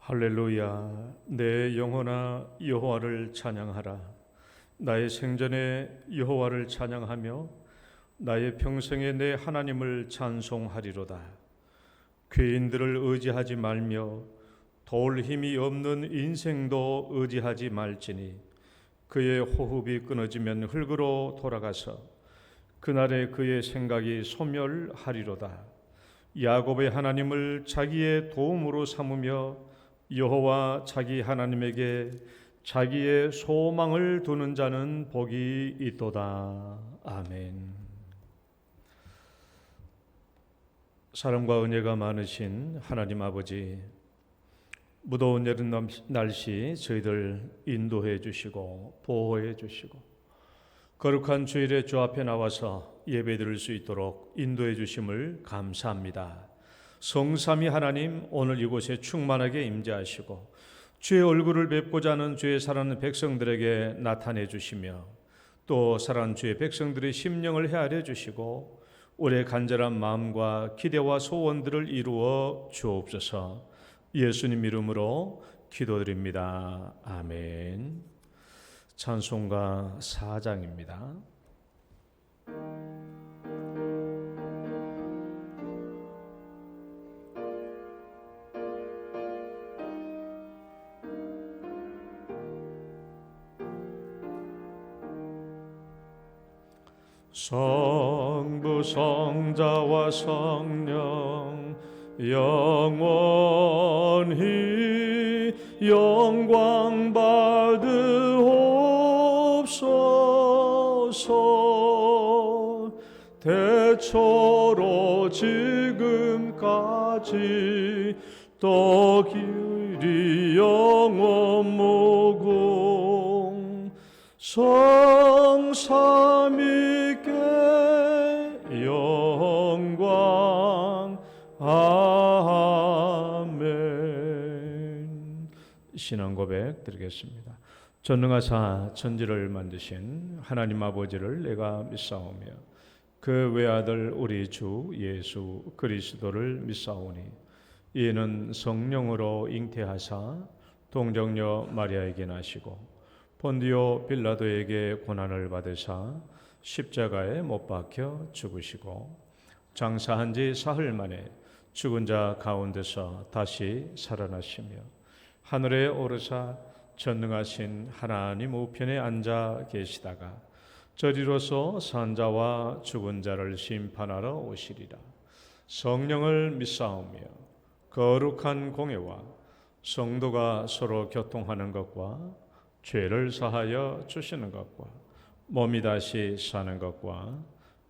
할렐루야. 내 영혼아 여호와를 찬양하라. 나의 생전에 여호와를 찬양하며 나의 평생에 내 하나님을 찬송하리로다. 괴인들을 의지하지 말며 도울 힘이 없는 인생도 의지하지 말지니 그의 호흡이 끊어지면 흙으로 돌아가서 그날에 그의 생각이 소멸하리로다. 야곱의 하나님을 자기의 도움으로 삼으며 여호와 자기 하나님에게 자기의 소망을 두는 자는 복이 있도다. 아멘. 사랑과 은혜가 많으신 하나님 아버지, 무더운 여름 날씨 저희들 인도해 주시고 보호해 주시고 거룩한 주일에 주 앞에 나와서 예배드릴 수 있도록 인도해 주심을 감사합니다. 성삼위 하나님, 오늘 이곳에 충만하게 임재하시고 주의 얼굴을 뵙고자 하는 주의 사랑하는 백성들에게 나타내 주시며 또 사랑하는 주의 백성들의 심령을 헤아려 주시고 우리의 간절한 마음과 기대와 소원들을 이루어 주옵소서. 예수님 이름으로 기도드립니다. 아멘. 찬송가 4장입니다. 성부 성자와 성령 영원히 영광 받으옵소서. 대초로 지금까지 또 길이 영원 무궁 성삼위께 영광. 아멘. 신앙 고백 드리겠습니다. 전능하사 천지를 만드신 하나님 아버지를 내가 믿사오며 그 외아들 우리 주 예수 그리스도를 믿사오니 이는 성령으로 잉태하사 동정녀 마리아에게 나시고 본디오 빌라도에게 고난을 받으사 십자가에 못 박혀 죽으시고 장사한 지 사흘 만에 죽은 자 가운데서 다시 살아나시며 하늘에 오르사 전능하신 하나님 우편에 앉아 계시다가 저리로서 산자와 죽은 자를 심판하러 오시리라. 성령을 믿사오며 거룩한 공예와 성도가 서로 교통하는 것과 죄를 사하여 주시는 것과 몸이 다시 사는 것과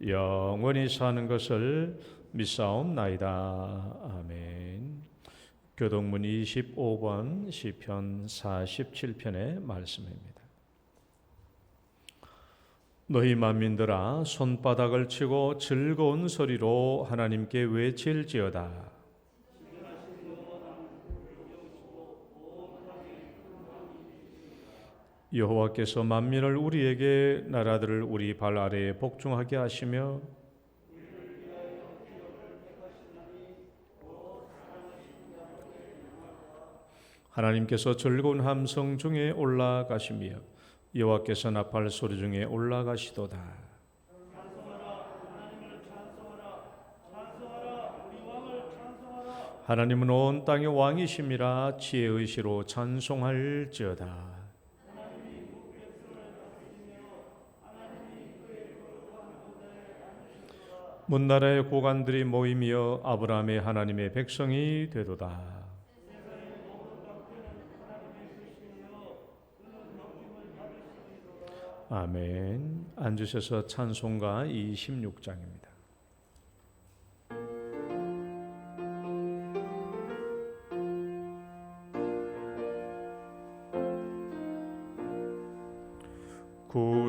영원히 사는 것을 믿사옵나이다. 아멘. 교동문 25번 시편 47편의 말씀입니다. 너희 만민들아 손바닥을 치고 즐거운 소리로 하나님께 외칠지어다. 여호와께서 만민을 우리에게 나라들을 우리 발 아래에 복종하게 하시며 하나님께서 즐거운 함성 중에 올라가시며 여호와께서 나팔 소리 중에 올라가시도다. 하나님은 온 땅의 왕이심이라 지혜의 시로 찬송할지어다. 문나라의 고관들이 모이며 아브라함의 하나님의 백성이 되도다. 아멘. 앉으셔서 찬송가 26장입니다.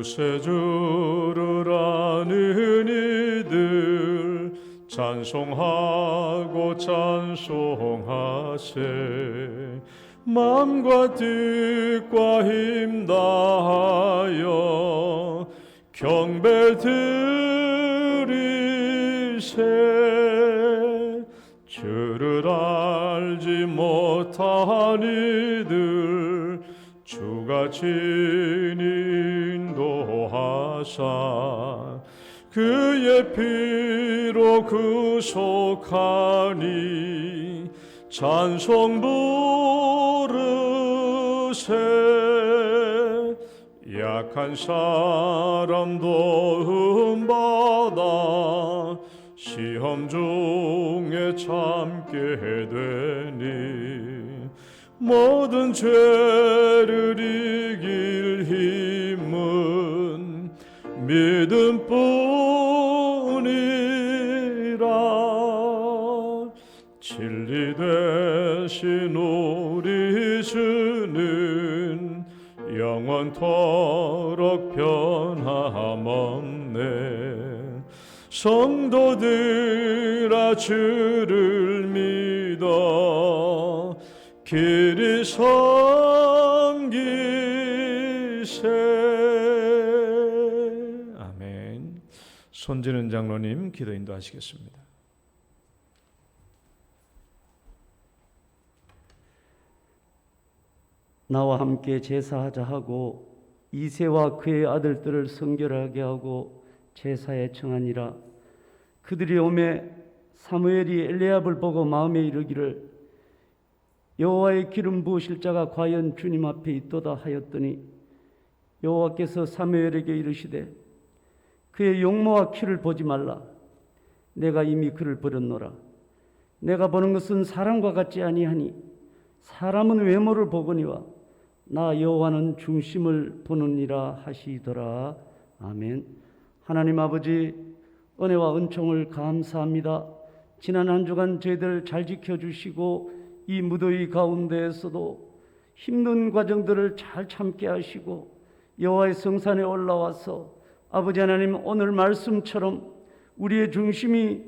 구세주를 아는 이들 찬송하고 찬송하세. 마음과 뜻과 힘 다하여 경배 드리세. 주를 알 알지 못한 이들 주가 친히 인도하사 그의 피로 구속하니 찬송 부르세. 약한 사람도 음받아 시험 중에 참게 되니 모든 죄를 이길 힘은 믿음뿐이라. 진리 되신 우리 주는 영원토록 변함없네. 성도들아 주를 믿어 길이 섬기세. 아멘. 손진은 장로님 기도 인도하시겠습니다. 나와 함께 제사하자 하고 이새와 그의 아들들을 성결하게 하고 제사에 청하니라. 그들이 오매 사무엘이 엘리압을 보고 마음에 이르기를 여호와의 기름 부으실 자가 과연 주님 앞에 있도다 하였더니 여호와께서 사무엘에게 이르시되 그의 용모와 키를 보지 말라. 내가 이미 그를 버렸노라. 내가 보는 것은 사람과 같지 아니하니 사람은 외모를 보거니와 나 여호와는 중심을 보느니라 하시더라. 아멘. 하나님 아버지, 은혜와 은총을 감사합니다. 지난 한 주간 저희들 잘 지켜주시고 이 무더위 가운데에서도 힘든 과정들을 잘 참게 하시고 여호와의 성산에 올라와서 아버지 하나님, 오늘 말씀처럼 우리의 중심이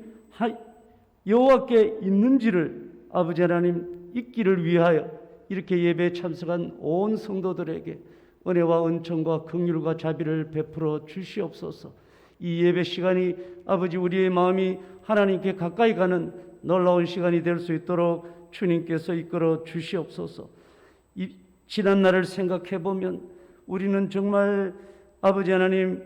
여호와께 있는지를 아버지 하나님 있기를 위하여 이렇게 예배에 참석한 온 성도들에게 은혜와 은총과 긍휼과 자비를 베풀어 주시옵소서. 이 예배 시간이 아버지 우리의 마음이 하나님께 가까이 가는 놀라운 시간이 될 수 있도록 주님께서 이끌어 주시옵소서. 이 지난 날을 생각해 보면 우리는 정말 아버지 하나님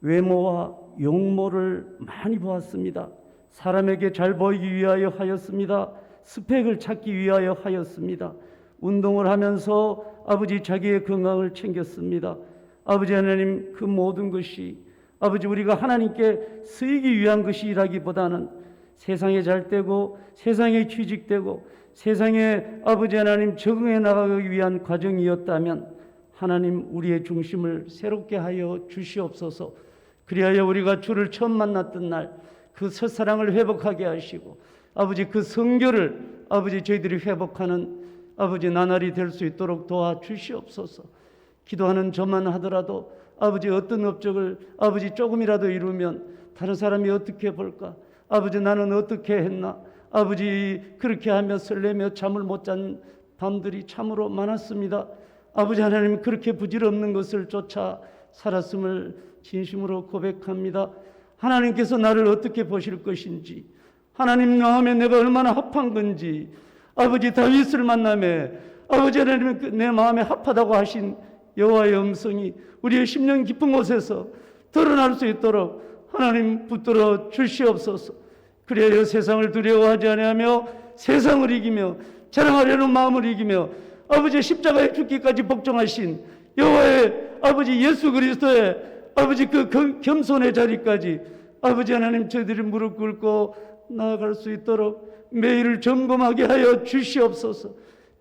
외모와 용모를 많이 보았습니다. 사람에게 잘 보이기 위하여 하였습니다. 스펙을 찾기 위하여 하였습니다. 운동을 하면서 아버지 자기의 건강을 챙겼습니다. 아버지 하나님, 그 모든 것이 아버지 우리가 하나님께 쓰이기 위한 것이라기보다는 세상에 잘 되고 세상에 취직되고 세상에 아버지 하나님 적응해 나가기 위한 과정이었다면 하나님 우리의 중심을 새롭게 하여 주시옵소서. 그리하여 우리가 주를 처음 만났던 날 그 첫사랑을 회복하게 하시고 아버지 그 성결을 아버지 저희들이 회복하는 아버지 나날이 될 수 있도록 도와주시옵소서. 기도하는 저만 하더라도 아버지 어떤 업적을 아버지 조금이라도 이루면 다른 사람이 어떻게 볼까? 아버지 나는 어떻게 했나? 아버지 그렇게 하며 설레며 잠을 못 잔 밤들이 참으로 많았습니다. 아버지 하나님, 그렇게 부질없는 것을 쫓아 살았음을 진심으로 고백합니다. 하나님께서 나를 어떻게 보실 것인지, 하나님 마음에 내가 얼마나 합한 건지, 아버지 다윗을 만남에 아버지 하나님 내 마음에 합하다고 하신 여호와의 음성이 우리의 심령 깊은 곳에서 드러날 수 있도록 하나님 붙들어 주시옵소서. 그래야 세상을 두려워하지 아니하며 세상을 이기며 자랑하려는 마음을 이기며 아버지 십자가에 죽기까지 복종하신 여호와의 아버지 예수 그리스도의 아버지 그 겸손의 자리까지 아버지 하나님 저희들이 무릎 꿇고 나아갈 수 있도록 매일을 점검하게 하여 주시옵소서.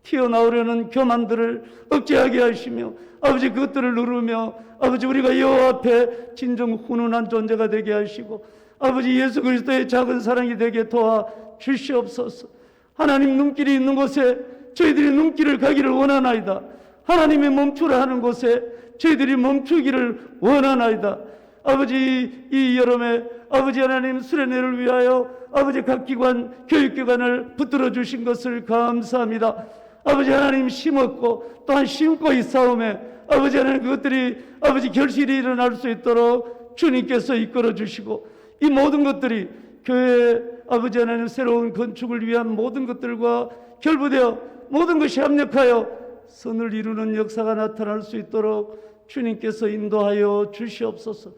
튀어나오려는 교만들을 억제하게 하시며 아버지 그것들을 누르며 아버지 우리가 여호와 앞에 진정 훈훈한 존재가 되게 하시고 아버지 예수 그리스도의 작은 사랑이 되게 도와 주시옵소서. 하나님 눈길이 있는 곳에 저희들이 눈길을 가기를 원하나이다. 하나님의 멈추라 하는 곳에 저희들이 멈추기를 원하나이다. 아버지 이 여름에 아버지 하나님 수련회를 위하여 아버지 각 기관 교육기관을 붙들어 주신 것을 감사합니다. 아버지 하나님 심었고 또한 심고 이 싸움에 아버지 하나님 그것들이 아버지 결실이 일어날 수 있도록 주님께서 이끌어 주시고 이 모든 것들이 교회 아버지 하나님 새로운 건축을 위한 모든 것들과 결부되어 모든 것이 합력하여 선을 이루는 역사가 나타날 수 있도록 주님께서 인도하여 주시옵소서.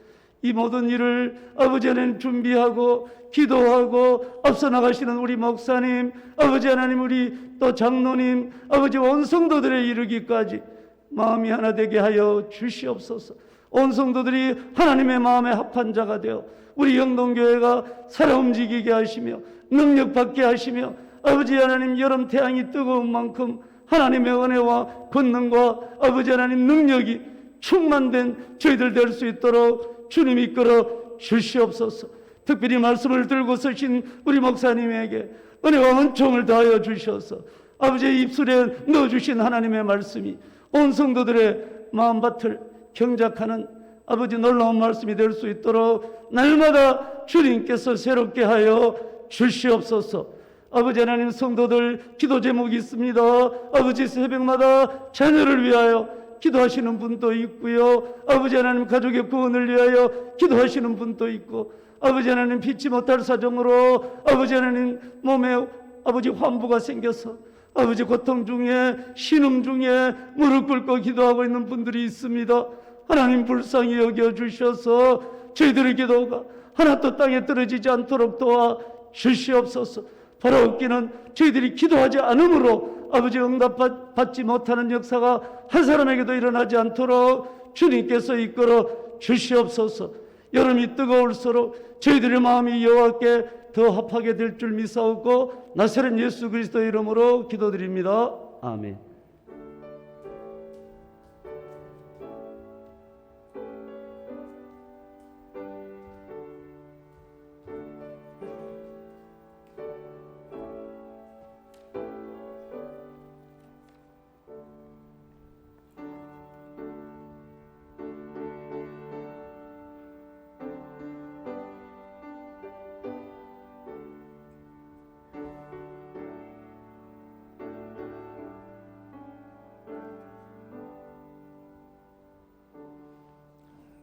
이 모든 일을 아버지 하나님 준비하고 기도하고 앞서 나가시는 우리 목사님, 아버지 하나님 우리 또 장로님, 아버지 온 성도들에 이르기까지 마음이 하나 되게 하여 주시옵소서. 온 성도들이 하나님의 마음에 합한 자가 되어 우리 영동교회가 살아 움직이게 하시며 능력 받게 하시며 아버지 하나님 여름 태양이 뜨거운 만큼 하나님의 은혜와 권능과 아버지 하나님 능력이 충만된 저희들 될 수 있도록 주님 이끌어 주시옵소서. 특별히 말씀을 들고 서신 우리 목사님에게 은혜와 은총을 더하여 주셔서 아버지의 입술에 넣어주신 하나님의 말씀이 온 성도들의 마음밭을 경작하는 아버지 놀라운 말씀이 될 수 있도록 날마다 주님께서 새롭게 하여 주시옵소서. 아버지 하나님 성도들 기도 제목이 있습니다. 아버지 새벽마다 자녀를 위하여 기도하시는 분도 있고요. 아버지 하나님 가족의 구원을 위하여 기도하시는 분도 있고 아버지 하나님 피치 못할 사정으로 아버지 하나님 몸에 아버지 환부가 생겨서 아버지 고통 중에 신음 중에 무릎 꿇고 기도하고 있는 분들이 있습니다. 하나님 불쌍히 여겨주셔서 저희들의 기도가 하나도 땅에 떨어지지 않도록 도와 주시옵소서. 바라옵기는 저희들이 기도하지 않으므로 아버지 응답받지 못하는 역사가 한 사람에게도 일어나지 않도록 주님께서 이끌어 주시옵소서. 여름이 뜨거울수록 저희들의 마음이 여호와께 더 합하게 될 줄 믿사옵고 나사렛 예수 그리스도 이름으로 기도드립니다. 아멘.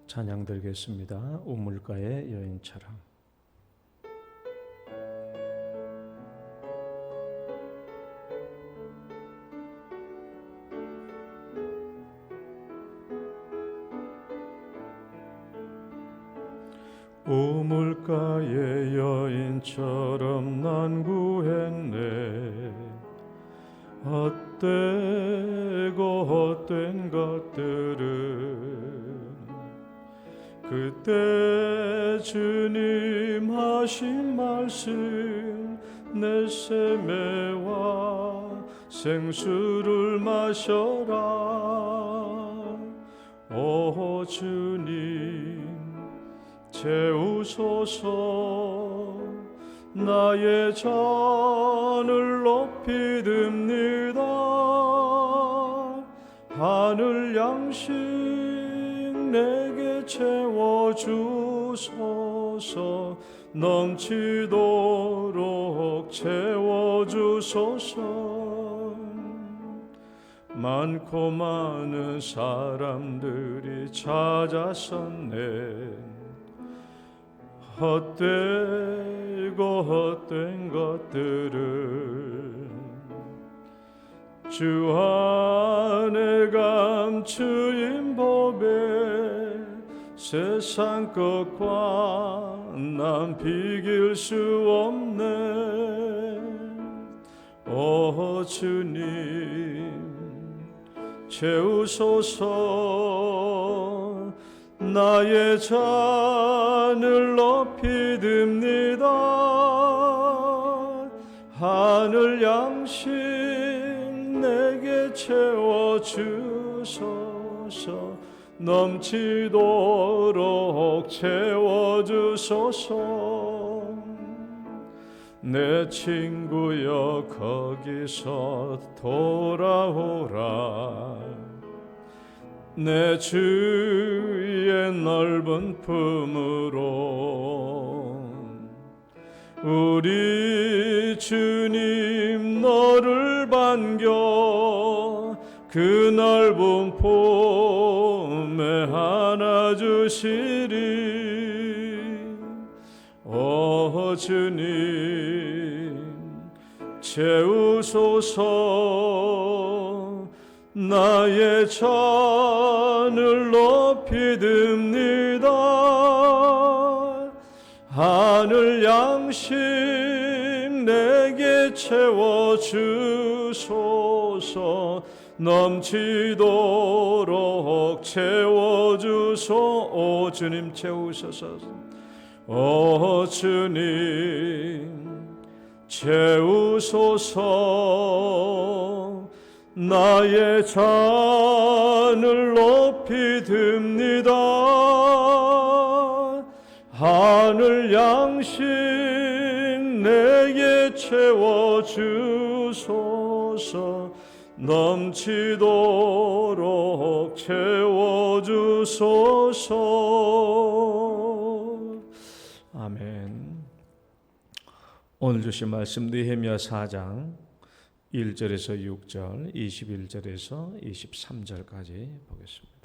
찬양 드리겠습니다. 우물가의 여인처럼. 우물가의 여인처럼 난 구했네. 헛되고 헛된 것들은 그때 주님 하신 말씀 내 세매와 생수를 마셔라. 오 주님 채우소서. 나의 잔을 높이 듭니다. 하늘 양식 내게 채워주소서. 넘치도록 채워주소서. 많고 많은 사람들이 찾아섰네. 헛되고 헛된 것들을 주 안에 감추인 법에 세상 것과 난 비길 수 없네. 오 주님 채우소서. 나의 잔을 높이 듭니다. 하늘 양식 내게 채워주소서. 넘치도록 채워주소서. 내 친구여 거기서 돌아오라. 내 주의 넓은 품으로 우리 주님 너를 반겨 그 넓은 품에 안아주시리. 오 주님 채우소서. 나의 잔을 높이 듭니다. 하늘 양식 내게 채워주소서. 넘치도록 채워주소. 오 주님 채우소서. 오 주님 채우소서. 나의 잔을 높이 듭니다. 하늘 양식 내게 채워주소서. 넘치도록 채워주소서. 아멘. 오늘 주신 말씀 느헤미야 4장 1절에서 6절, 21절에서 23절까지 보겠습니다.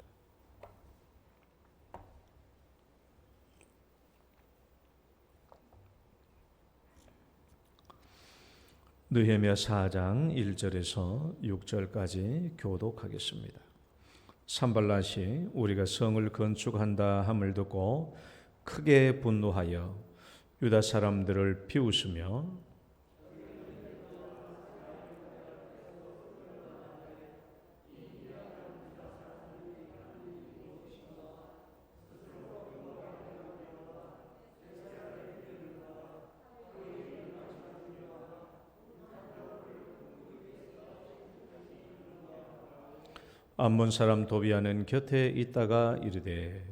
느헤미야 4장 1절에서 6절까지 교독하겠습니다. 산발랏이 우리가 성을 건축한다 함을 듣고 크게 분노하여 유다 사람들을 비웃으며 암몬 사람 도비아는 곁에 있다가 이르되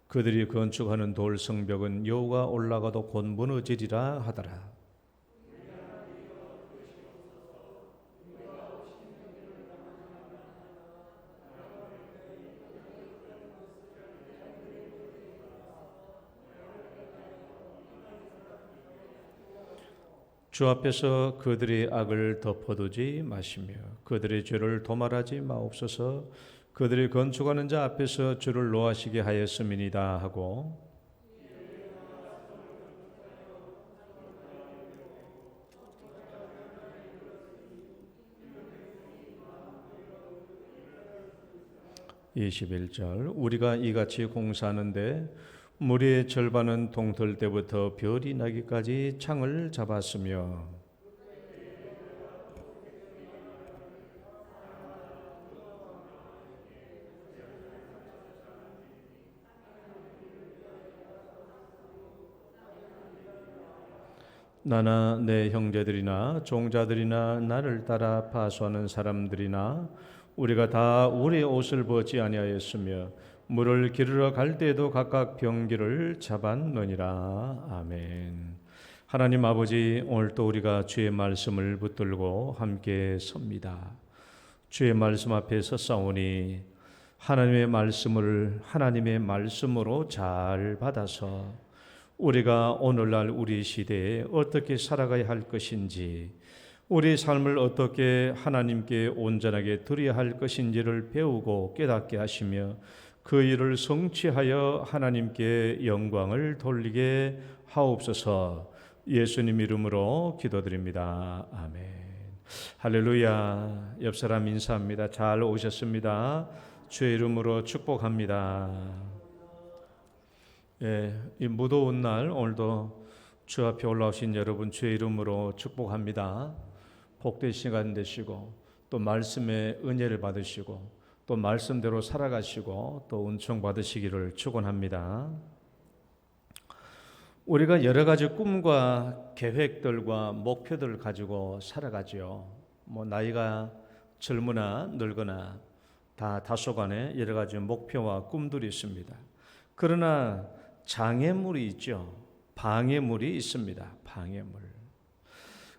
그들이 건축하는 돌 성벽은 여호가 올라가도 곧 무너지리라 하더라. 주 앞에서 그들의 악을 덮어두지 마시며 그들의 죄를 도말하지 마옵소서. 그들이 건축하는 자 앞에서 주를 노하시게 하였음이니이다 하고 21절 우리가 이같이 공사하는데 무리의 절반은 동틀 때부터 별이 나기까지 창을 잡았으며 나나 내 형제들이나 종자들이나 나를 따라 파수하는 사람들이나 우리가 다 우리의 옷을 벗지 아니하였으며 물을 기르러 갈 때에도 각각 병기를 잡았느니라. 아멘. 하나님 아버지, 오늘 또 우리가 주의 말씀을 붙들고 함께 섭니다. 주의 말씀 앞에 섰사오니 하나님의 말씀을 하나님의 말씀으로 잘 받아서 우리가 오늘날 우리 시대에 어떻게 살아가야 할 것인지, 우리 삶을 어떻게 하나님께 온전하게 드려야 할 것인지를 배우고 깨닫게 하시며 그 일을 성취하여 하나님께 영광을 돌리게 하옵소서. 예수님 이름으로 기도드립니다. 아멘. 할렐루야. 옆 사람 인사합니다. 잘 오셨습니다. 주의 이름으로 축복합니다. 이 무더운 날 오늘도 주 앞에 올라오신 여러분 주의 이름으로 축복합니다. 복된 시간 되시고 또 말씀의 은혜를 받으시고 또 말씀대로 살아가시고 또 은총 받으시기를 축원합니다. 우리가 여러 가지 꿈과 계획들과 목표들을 가지고 살아가죠. 나이가 젊으나 늙거나 다 다소간에 여러 가지 목표와 꿈들이 있습니다. 그러나 장애물이 있죠. 방해물이 있습니다. 방해물.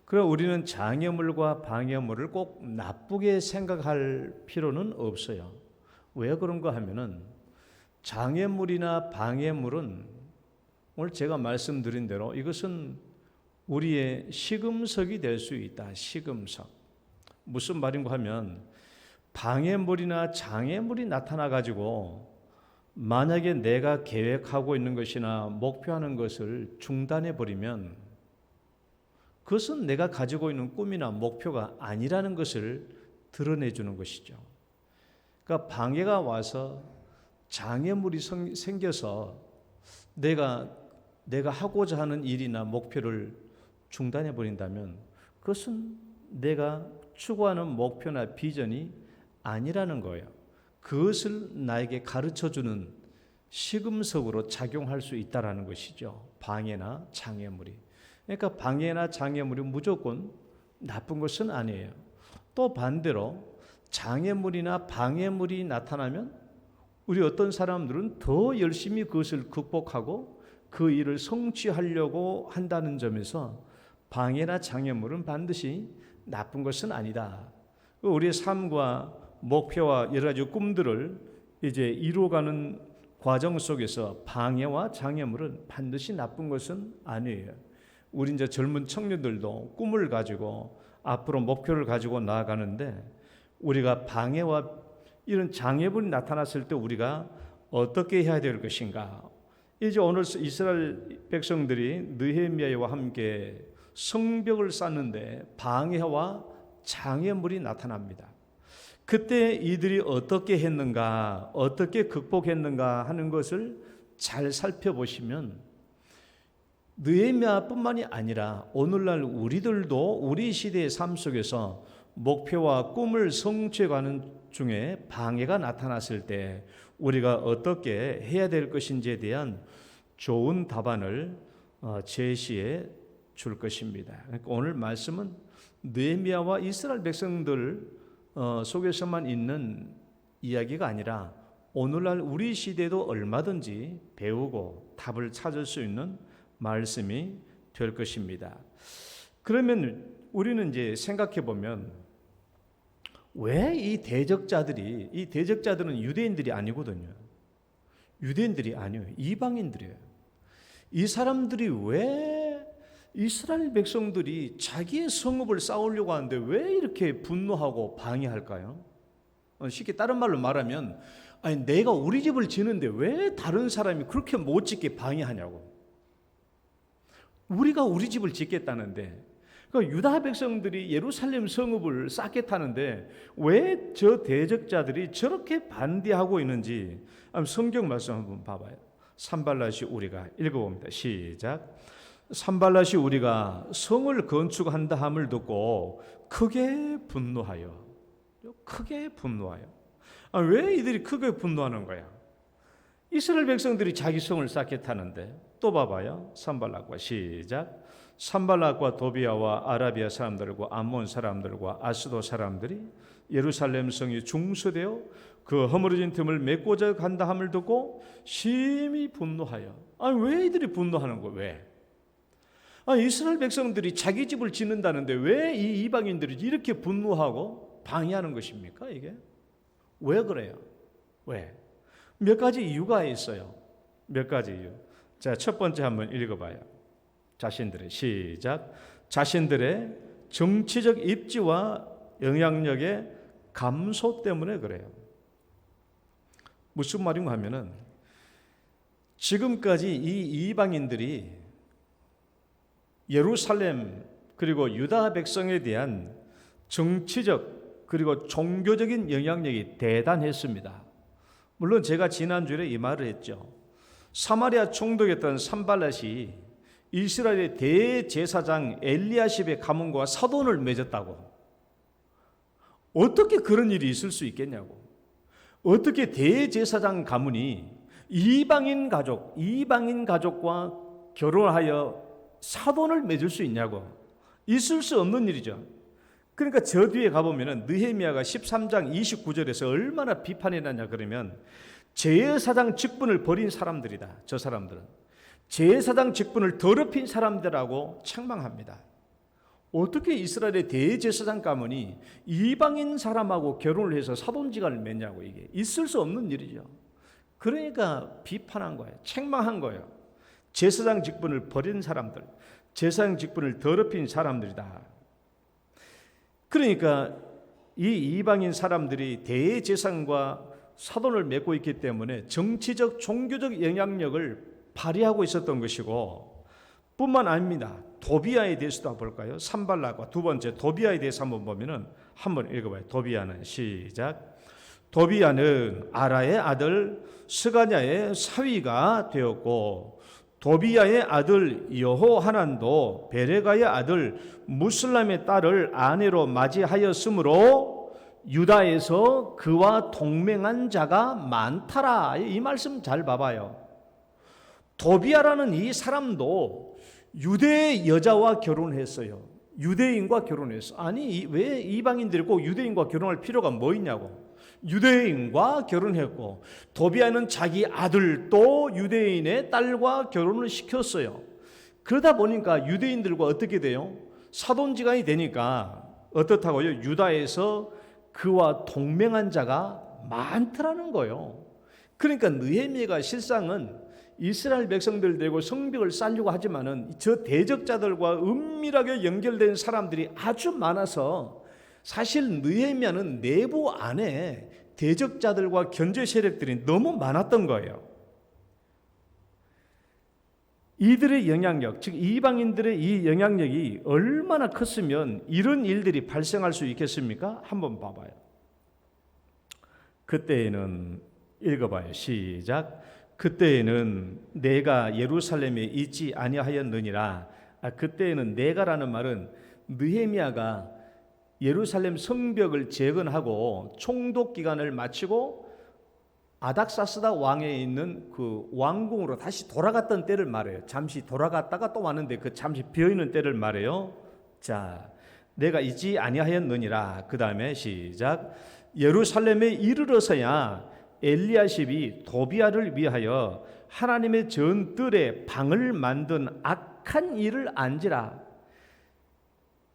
그럼 우리는 장애물과 방해물을 꼭 나쁘게 생각할 필요는 없어요. 왜 그런가 하면은 장애물이나 방해물은 오늘 제가 말씀드린 대로 이것은 우리의 시금석이 될 수 있다. 시금석. 무슨 말인가 하면 방해물이나 장애물이 나타나 가지고 만약에 내가 계획하고 있는 것이나 목표하는 것을 중단해 버리면 그것은 내가 가지고 있는 꿈이나 목표가 아니라는 것을 드러내주는 것이죠. 그러니까 방해가 와서 장애물이 생겨서 내가 하고자 하는 일이나 목표를 중단해 버린다면 그것은 내가 추구하는 목표나 비전이 아니라는 거예요. 그것을 나에게 가르쳐주는 시금석으로 작용할 수 있다는 것이죠. 방해나 장애물이. 그러니까 방해나 장애물이 무조건 나쁜 것은 아니에요. 또 반대로 장애물이나 방해물이 나타나면 우리 어떤 사람들은 더 열심히 그것을 극복하고 그 일을 성취하려고 한다는 점에서 방해나 장애물은 반드시 나쁜 것은 아니다. 우리의 삶과 목표와 여러 가지 꿈들을 이제 이루어가는 과정 속에서 방해와 장애물은 반드시 나쁜 것은 아니에요. 우리 이제 젊은 청년들도 꿈을 가지고 앞으로 목표를 가지고 나아가는데 우리가 방해와 이런 장애물이 나타났을 때 우리가 어떻게 해야 될 것인가? 이제 오늘 이스라엘 백성들이 느헤미야와 함께 성벽을 쌓는데 방해와 장애물이 나타납니다. 그때 이들이 어떻게 했는가, 어떻게 극복했는가 하는 것을 잘 살펴보시면 느헤미야뿐만이 아니라 오늘날 우리들도 우리 시대의 삶 속에서 목표와 꿈을 성취해가는 중에 방해가 나타났을 때 우리가 어떻게 해야 될 것인지에 대한 좋은 답안을 제시해 줄 것입니다. 그러니까 오늘 말씀은 느헤미야와 이스라엘 백성들 속에서만 있는 이야기가 아니라 오늘날 우리 시대도 얼마든지 배우고 답을 찾을 수 있는 말씀이 될 것입니다. 그러면 우리는 이제 생각해 보면 왜 이 대적자들은 유대인들이 아니거든요. 유대인들이 아니에요. 이방인들이에요. 이 사람들이 왜 이스라엘 백성들이 자기의 성읍을 쌓으려고 하는데 왜 이렇게 분노하고 방해할까요? 쉽게 다른 말로 말하면 아니 내가 우리 집을 지는데 왜 다른 사람이 그렇게 못 짓게 방해하냐고. 우리가 우리 집을 짓겠다는데 그러니까 유다 백성들이 예루살렘 성읍을 쌓겠다는데 왜 저 대적자들이 저렇게 반대하고 있는지 성경 말씀 한번 봐봐요. 산발랏이 우리가 읽어봅니다. 시작. 산발랏이 우리가 성을 건축한다 함을 듣고 크게 분노하여. 왜 이들이 크게 분노하는 거야? 이스라엘 백성들이 자기 성을 쌓겠다는데 또 봐봐요. 산발랏과 시작. 산발랏과 도비아와 아라비아 사람들과 암몬 사람들과 아스도 사람들이 예루살렘 성이 중수되어 그 허물어진 틈을 메고자 간다 함을 듣고 심히 분노하여. 왜 이들이 분노하는 거야? 왜? 이스라엘 백성들이 자기 집을 짓는다는데 왜 이 이방인들이 이렇게 분노하고 방해하는 것입니까? 이게 왜 그래요? 왜? 몇 가지 이유가 있어요. 몇 가지 이유. 자, 첫 번째 한번 읽어봐요. 자신들의 정치적 입지와 영향력의 감소 때문에 그래요. 무슨 말인가 하면은 지금까지 이 이방인들이 예루살렘 그리고 유다 백성에 대한 정치적 그리고 종교적인 영향력이 대단했습니다. 물론 제가 지난주에 이 말을 했죠. 사마리아 총독이었던 산발랏이 이스라엘의 대제사장 엘리야십의 가문과 사돈을 맺었다고. 어떻게 그런 일이 있을 수 있겠냐고. 어떻게 대제사장 가문이 이방인 가족과 결혼하여 사돈을 맺을 수 있냐고. 있을 수 없는 일이죠. 그러니까 저 뒤에 가보면 느헤미야가 13장 29절에서 얼마나 비판해놨냐 그러면 제사장 직분을 버린 사람들이다. 저 사람들은. 제사장 직분을 더럽힌 사람들하고 책망합니다. 어떻게 이스라엘의 대제사장 가문이 이방인 사람하고 결혼을 해서 사돈지간을 맺냐고. 이게 있을 수 없는 일이죠. 그러니까 비판한 거예요. 책망한 거예요. 제사장 직분을 버린 사람들, 제사장 직분을 더럽힌 사람들이다. 그러니까 이 이방인 사람들이 대제사장과 사돈을 맺고 있기 때문에 정치적 종교적 영향력을 발휘하고 있었던 것이고 뿐만 아닙니다. 도비아에 대해서도 한번 볼까요? 산발락과 두 번째 도비아에 대해서 한번 보면은 한번 읽어봐요. 도비아는 시작. 도비아는 아라의 아들 스가냐의 사위가 되었고 도비아의 아들 여호하난도 베레가의 아들 무슬람의 딸을 아내로 맞이하였으므로 유다에서 그와 동맹한 자가 많더라. 이 말씀 잘 봐봐요. 도비아라는 이 사람도 유대 여자와 결혼했어요. 유대인과 결혼했어. 아니 왜 이방인들이 꼭 유대인과 결혼할 필요가 뭐 있냐고. 유대인과 결혼했고 도비아는 자기 아들도 유대인의 딸과 결혼을 시켰어요. 그러다 보니까 유대인들과 어떻게 돼요? 사돈지간이 되니까 어떻다고요? 유다에서 그와 동맹한 자가 많더라는 거예요. 그러니까 느헤미야가 실상은 이스라엘 백성들 되고 성벽을 쌓으려고 하지만은 저 대적자들과 은밀하게 연결된 사람들이 아주 많아서 사실 느헤미야는 내부 안에 대적자들과 견제 세력들이 너무 많았던 거예요. 이들의 영향력, 즉 이방인들의 이 영향력이 얼마나 컸으면 이런 일들이 발생할 수 있겠습니까? 한번 봐봐요. 그때에는 읽어봐요. 시작. 그때에는 내가 예루살렘에 있지 아니하였느니라. 그때에는 내가라는 말은 느헤미야가 예루살렘 성벽을 재건하고 총독 기간을 마치고 아닥사스다 왕에 있는 그 왕궁으로 다시 돌아갔던 때를 말해요. 잠시 돌아갔다가 또 왔는데 그 잠시 비어있는 때를 말해요. 자, 내가 있지 아니하였느니라. 그 다음에 시작. 예루살렘에 이르러서야 엘리야십이 도비아를 위하여 하나님의 전뜰에 방을 만든 악한 일을 안지라.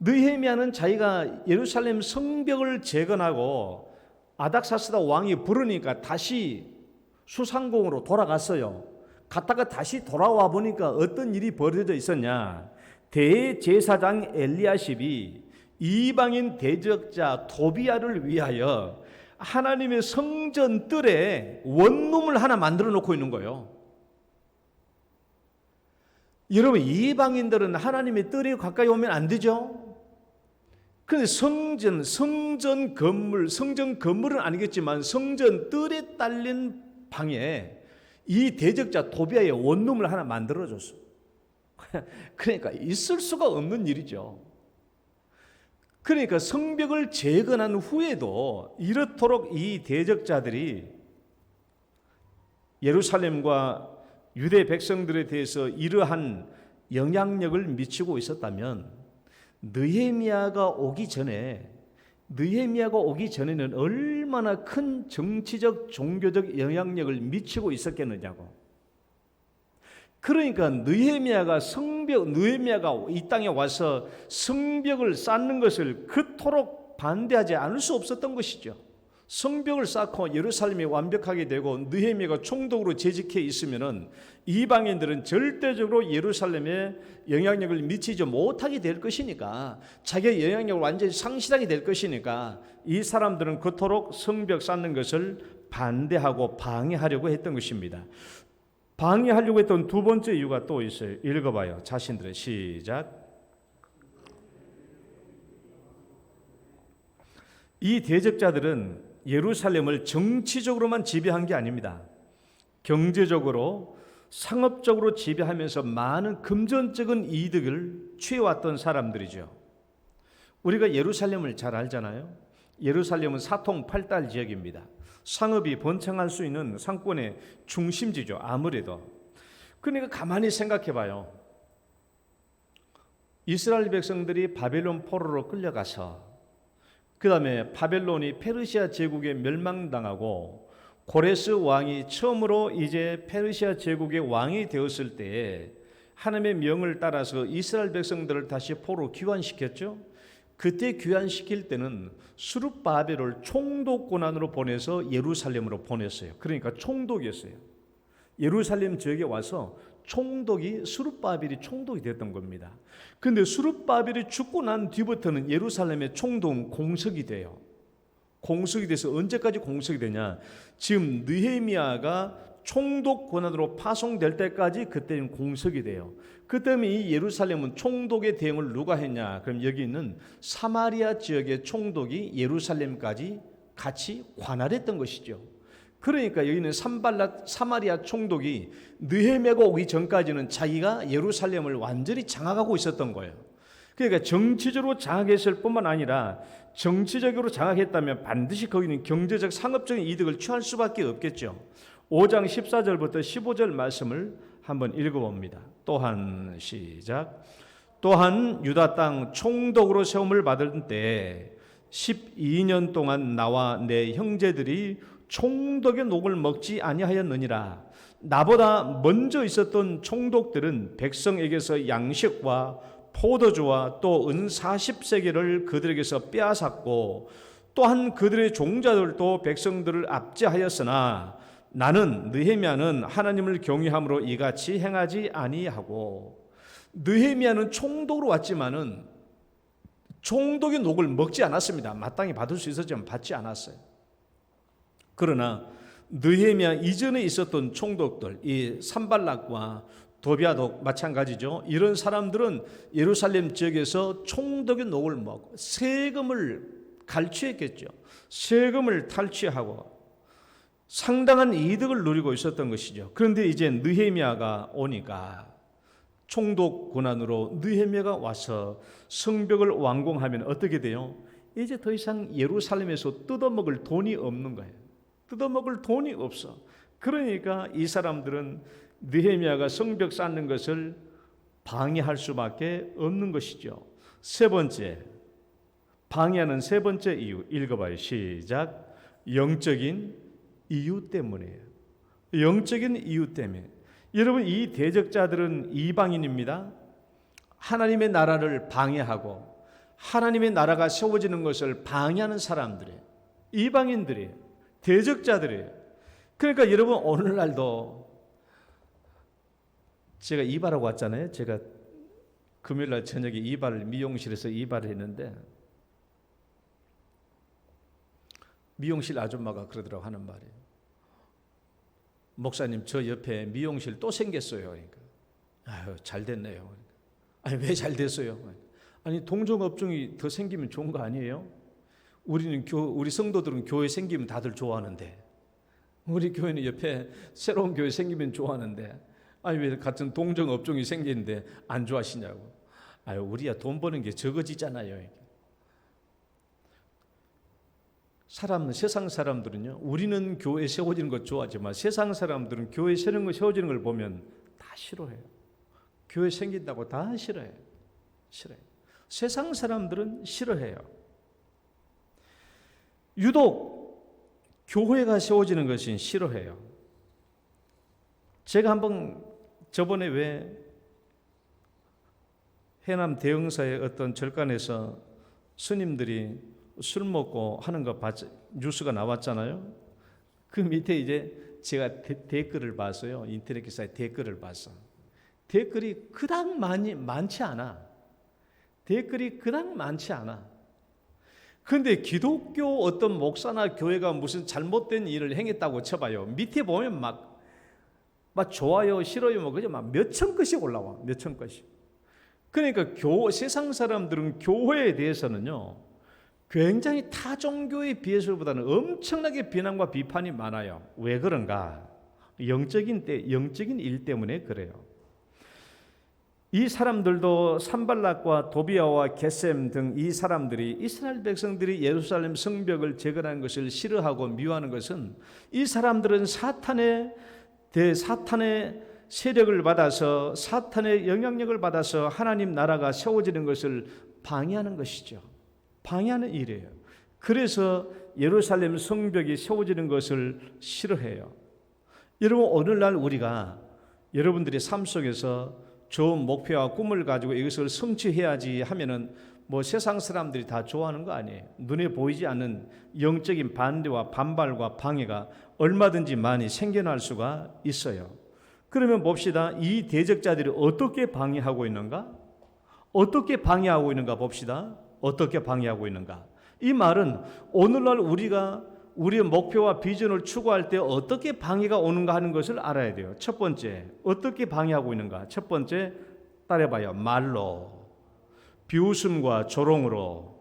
느헤미야는 자기가 예루살렘 성벽을 재건하고 아닥사스다 왕이 부르니까 다시 수상궁으로 돌아갔어요. 갔다가 다시 돌아와 보니까 어떤 일이 벌어져 있었냐. 대제사장 엘리야십이 이방인 대적자 도비아를 위하여 하나님의 성전 뜰에 원룸을 하나 만들어 놓고 있는 거예요. 여러분, 이방인들은 하나님의 뜰에 가까이 오면 안 되죠. 그런데 성전 건물은 아니겠지만 성전 뜰에 딸린 방에 이 대적자 도비아의 원룸을 하나 만들어 줬어. 그러니까 있을 수가 없는 일이죠. 그러니까 성벽을 재건한 후에도 이렇도록 이 대적자들이 예루살렘과 유대 백성들에 대해서 이러한 영향력을 미치고 있었다면 느헤미야가 오기 전에는 얼마나 큰 정치적 종교적 영향력을 미치고 있었겠느냐고. 그러니까 느헤미야가 이 땅에 와서 성벽을 쌓는 것을 그토록 반대하지 않을 수 없었던 것이죠. 성벽을 쌓고 예루살렘이 완벽하게 되고 느헤미야가 총독으로 재직해 있으면은 이방인들은 절대적으로 예루살렘에 영향력을 미치지 못하게 될 것이니까, 자기의 영향력을 완전히 상실하게 될 것이니까 이 사람들은 그토록 성벽 쌓는 것을 반대하고 방해하려고 했던 것입니다. 방해하려고 했던 두 번째 이유가 또 있어요. 읽어봐요. 자신들의 시작. 이 대적자들은 예루살렘을 정치적으로만 지배한 게 아닙니다. 경제적으로, 상업적으로 지배하면서 많은 금전적인 이득을 취해왔던 사람들이죠. 우리가 예루살렘을 잘 알잖아요. 예루살렘은 사통팔달 지역입니다. 상업이 번창할 수 있는 상권의 중심지죠. 아무래도. 그러니까 가만히 생각해 봐요. 이스라엘 백성들이 바벨론 포로로 끌려가서 그 다음에 바벨론이 페르시아 제국에 멸망당하고 고레스 왕이 처음으로 이제 페르시아 제국의 왕이 되었을 때에 하나님의 명을 따라서 이스라엘 백성들을 다시 포로 귀환시켰죠. 그때 귀환시킬 때는 스룹바벨을 총독 권한으로 보내서 예루살렘으로 보냈어요. 그러니까 총독이었어요. 예루살렘 지역에 와서 스룹바벨이 총독이 됐던 겁니다. 그런데 스룹바벨이 죽고 난 뒤부터는 예루살렘의 총독은 공석이 돼요. 공석이 돼서 언제까지 공석이 되냐? 지금 느헤미야가 총독 권한으로 파송될 때까지 그때는 공석이 돼요. 그 때문에 이 예루살렘은 총독의 대응을 누가 했냐? 그럼 여기 있는 사마리아 지역의 총독이 예루살렘까지 같이 관할했던 것이죠. 그러니까 여기는 산발랏 사마리아 총독이 느헤미야가 오기 전까지는 자기가 예루살렘을 완전히 장악하고 있었던 거예요. 그러니까 정치적으로 장악했을 뿐만 아니라 정치적으로 장악했다면 반드시 거기는 경제적 상업적인 이득을 취할 수밖에 없겠죠. 5장 14절부터 15절 말씀을 한번 읽어봅니다. 또한 시작. 또한 유다 땅 총독으로 세움을 받을 때 12년 동안 나와 내 형제들이 총독의 녹을 먹지 아니하였느니라. 나보다 먼저 있었던 총독들은 백성에게서 양식과 포도주와 또 은 40세겔을 그들에게서 빼앗았고 또한 그들의 종자들도 백성들을 압제하였으나 나는 느헤미야는 하나님을 경외함으로 이같이 행하지 아니하고. 느헤미야는 총독으로 왔지만은 총독의 녹을 먹지 않았습니다. 마땅히 받을 수 있었지만 받지 않았어요. 그러나 느헤미야 이전에 있었던 총독들, 이 산발락과 도비아도 마찬가지죠. 이런 사람들은 예루살렘 지역에서 총독의 녹을 먹고 세금을 갈취했겠죠. 세금을 탈취하고 상당한 이득을 누리고 있었던 것이죠. 그런데 이제 느헤미야가 오니까 총독 권한으로 느헤미야가 와서 성벽을 완공하면 어떻게 돼요? 이제 더 이상 예루살렘에서 뜯어먹을 돈이 없는 거예요. 뜯어먹을 돈이 없어. 그러니까 이 사람들은 느헤미야가 성벽 쌓는 것을 방해할 수밖에 없는 것이죠. 세 번째, 방해하는 세 번째 이유 읽어봐요. 시작. 영적인 이유 때문이에요. 영적인 이유 때문에. 여러분, 이 대적자들은 이방인입니다. 하나님의 나라를 방해하고 하나님의 나라가 세워지는 것을 방해하는 사람들이에요. 이방인들이에요. 대적자들이에요. 그러니까 여러분, 오늘날도 제가 이발하고 왔잖아요. 제가 금요일날 저녁에 미용실에서 이발을 했는데 미용실 아줌마가 그러더라고 하는 말이, 목사님 저 옆에 미용실 또 생겼어요. 그러니까 아유 잘 됐네요. 아니 왜 잘 됐어요? 아니 동종업종이 더 생기면 좋은 거 아니에요? 우리 성도들은 교회 생기면 다들 좋아하는데 우리 교회는 옆에 새로운 교회 생기면 좋아하는데 아니 왜 같은 동종업종이 생기는데 안 좋아하시냐고. 아유 우리야 돈 버는 게 적어지잖아요. 세상 사람들은요, 우리는 교회 세워지는 것 좋아하지만 세상 사람들은 교회 세워지는 걸 보면 다 싫어해요. 교회 생긴다고 다 싫어해요. 세상 사람들은 싫어해요. 유독 교회가 세워지는 것은 싫어해요. 제가 한번 저번에 왜 해남 대흥사의 어떤 절간에서 스님들이 술 먹고 하는 거 뉴스가 나왔잖아요. 그 밑에 이제 제가 댓글을 봤어요. 인터넷 기사에 댓글을 봤어. 댓글이 그닥 많지 않아. 그런데 기독교 어떤 목사나 교회가 무슨 잘못된 일을 행했다고 쳐봐요. 밑에 보면 막 좋아요, 싫어요, 그저 막 몇천 건씩 올라와. 몇천 건씩. 그러니까 세상 사람들은 교회에 대해서는요, 굉장히 타 종교에 비해서보다는 엄청나게 비난과 비판이 많아요. 왜 그런가? 영적인 일 때문에 그래요. 이 사람들도 산발락과 도비아와 게셈 등 이 사람들이 이스라엘 백성들이 예루살렘 성벽을 재건하는 것을 싫어하고 미워하는 것은 이 사람들은 사탄의 세력을 받아서 사탄의 영향력을 받아서 하나님 나라가 세워지는 것을 방해하는 것이죠. 방해하는 일이에요. 그래서 예루살렘 성벽이 세워지는 것을 싫어해요. 여러분, 오늘날 우리가 여러분들의 삶 속에서 좋은 목표와 꿈을 가지고 이것을 성취해야지 하면은 세상 사람들이 다 좋아하는 거 아니에요. 눈에 보이지 않는 영적인 반대와 반발과 방해가 얼마든지 많이 생겨날 수가 있어요. 그러면 봅시다. 이 대적자들이 어떻게 방해하고 있는가? 봅시다. 어떻게 방해하고 있는가? 이 말은 오늘날 우리가 우리의 목표와 비전을 추구할 때 어떻게 방해가 오는가 하는 것을 알아야 돼요. 첫 번째, 어떻게 방해하고 있는가? 첫 번째, 따라해봐요. 말로, 비웃음과 조롱으로,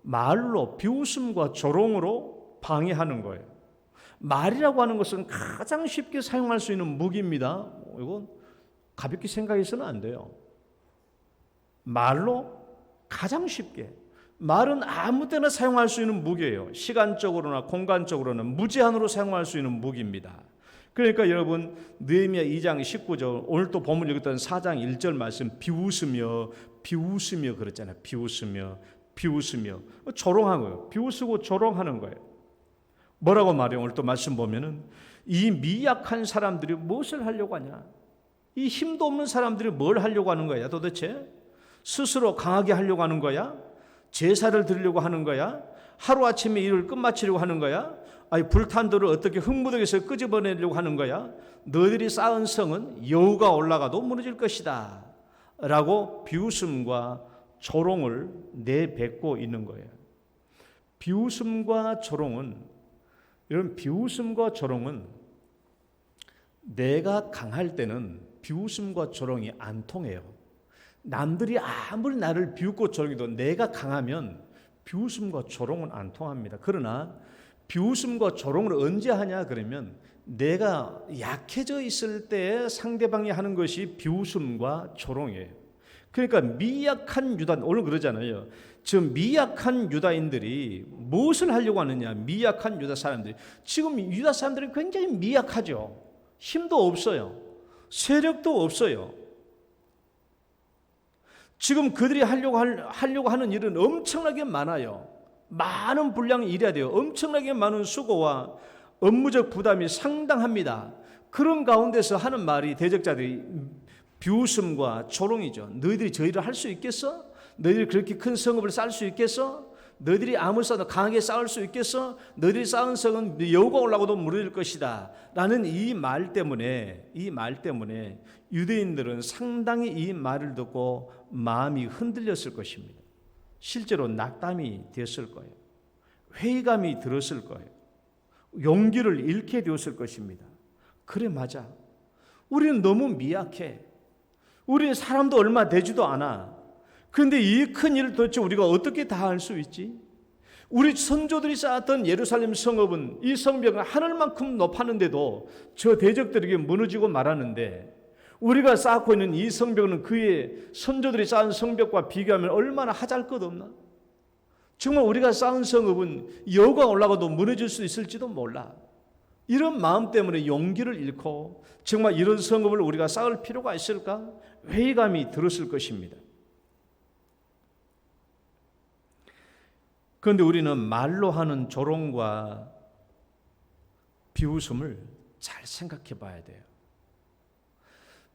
말로, 비웃음과 조롱으로 방해하는 거예요. 말이라고 하는 것은 가장 쉽게 사용할 수 있는 무기입니다. 이건 가볍게 생각해서는 안 돼요. 말로 가장 쉽게. 말은 아무 때나 사용할 수 있는 무기예요. 시간적으로나 공간적으로는 무제한으로 사용할 수 있는 무기입니다. 그러니까 여러분 느헤미야 2장 19절 오늘 또 본문 읽었던 4장 1절 말씀 비웃으며 그랬잖아요. 비웃으며 조롱한 거예요. 비웃고 조롱하는 거예요. 뭐라고 말해요? 오늘 또 말씀 보면은 이 미약한 사람들이 무엇을 하려고 하냐? 이 힘도 없는 사람들이 뭘 하려고 하는 거야 도대체? 스스로 강하게 하려고 하는 거야? 제사를 드리려고 하는 거야? 하루아침에 일을 끝마치려고 하는 거야? 아니 불탄 돌을 어떻게 흙무더기에서 끄집어내려고 하는 거야? 너희들이 쌓은 성은 여우가 올라가도 무너질 것이다 라고 비웃음과 조롱을 내뱉고 있는 거예요. 비웃음과 조롱은 이런 비웃음과 조롱은 내가 강할 때는 비웃음과 조롱이 안 통해요. 남들이 아무리 나를 비웃고 조롱해도 내가 강하면 비웃음과 조롱은 안 통합니다. 그러나 비웃음과 조롱을 언제 하냐 그러면 내가 약해져 있을 때 상대방이 하는 것이 비웃음과 조롱이에요. 그러니까 미약한 유다, 오늘 그러잖아요. 저 미약한 유다인들이 무엇을 하려고 하느냐? 미약한 유다 사람들이 지금 유다 사람들은 굉장히 미약하죠. 힘도 없어요. 세력도 없어요. 지금 그들이 하려고 하는 일은 엄청나게 많아요. 많은 분량이 일해야 돼요. 엄청나게 많은 수고와 업무적 부담이 상당합니다. 그런 가운데서 하는 말이 대적자들이 비웃음과 조롱이죠. 너희들이 저 일을 할 수 있겠어? 너희들이 그렇게 큰 성읍을 쌓을 수 있겠어? 너희들이 아무리 쌓아도 강하게 쌓을 수 있겠어? 너희들이 쌓은 성은 여우가 올라가도 무너질 것이다 라는 이 말 때문에 유대인들은 상당히 이 말을 듣고 마음이 흔들렸을 것입니다. 실제로 낙담이 되었을 거예요. 회의감이 들었을 거예요. 용기를 잃게 되었을 것입니다. 그래 맞아. 우리는 너무 미약해. 우리는 사람도 얼마 되지도 않아. 그런데 이 큰 일을 도대체 우리가 어떻게 다 할 수 있지? 우리 선조들이 쌓았던 예루살렘 성읍은 이 성벽은 하늘만큼 높았는데도 저 대적들에게 무너지고 말았는데 우리가 쌓고 있는 이 성벽은 그의 선조들이 쌓은 성벽과 비교하면 얼마나 하잘것없나? 정말 우리가 쌓은 성읍은 여우가 올라가도 무너질 수 있을지도 몰라. 이런 마음 때문에 용기를 잃고 정말 이런 성읍을 우리가 쌓을 필요가 있을까? 회의감이 들었을 것입니다. 그런데 우리는 말로 하는 조롱과 비웃음을 잘 생각해 봐야 돼요.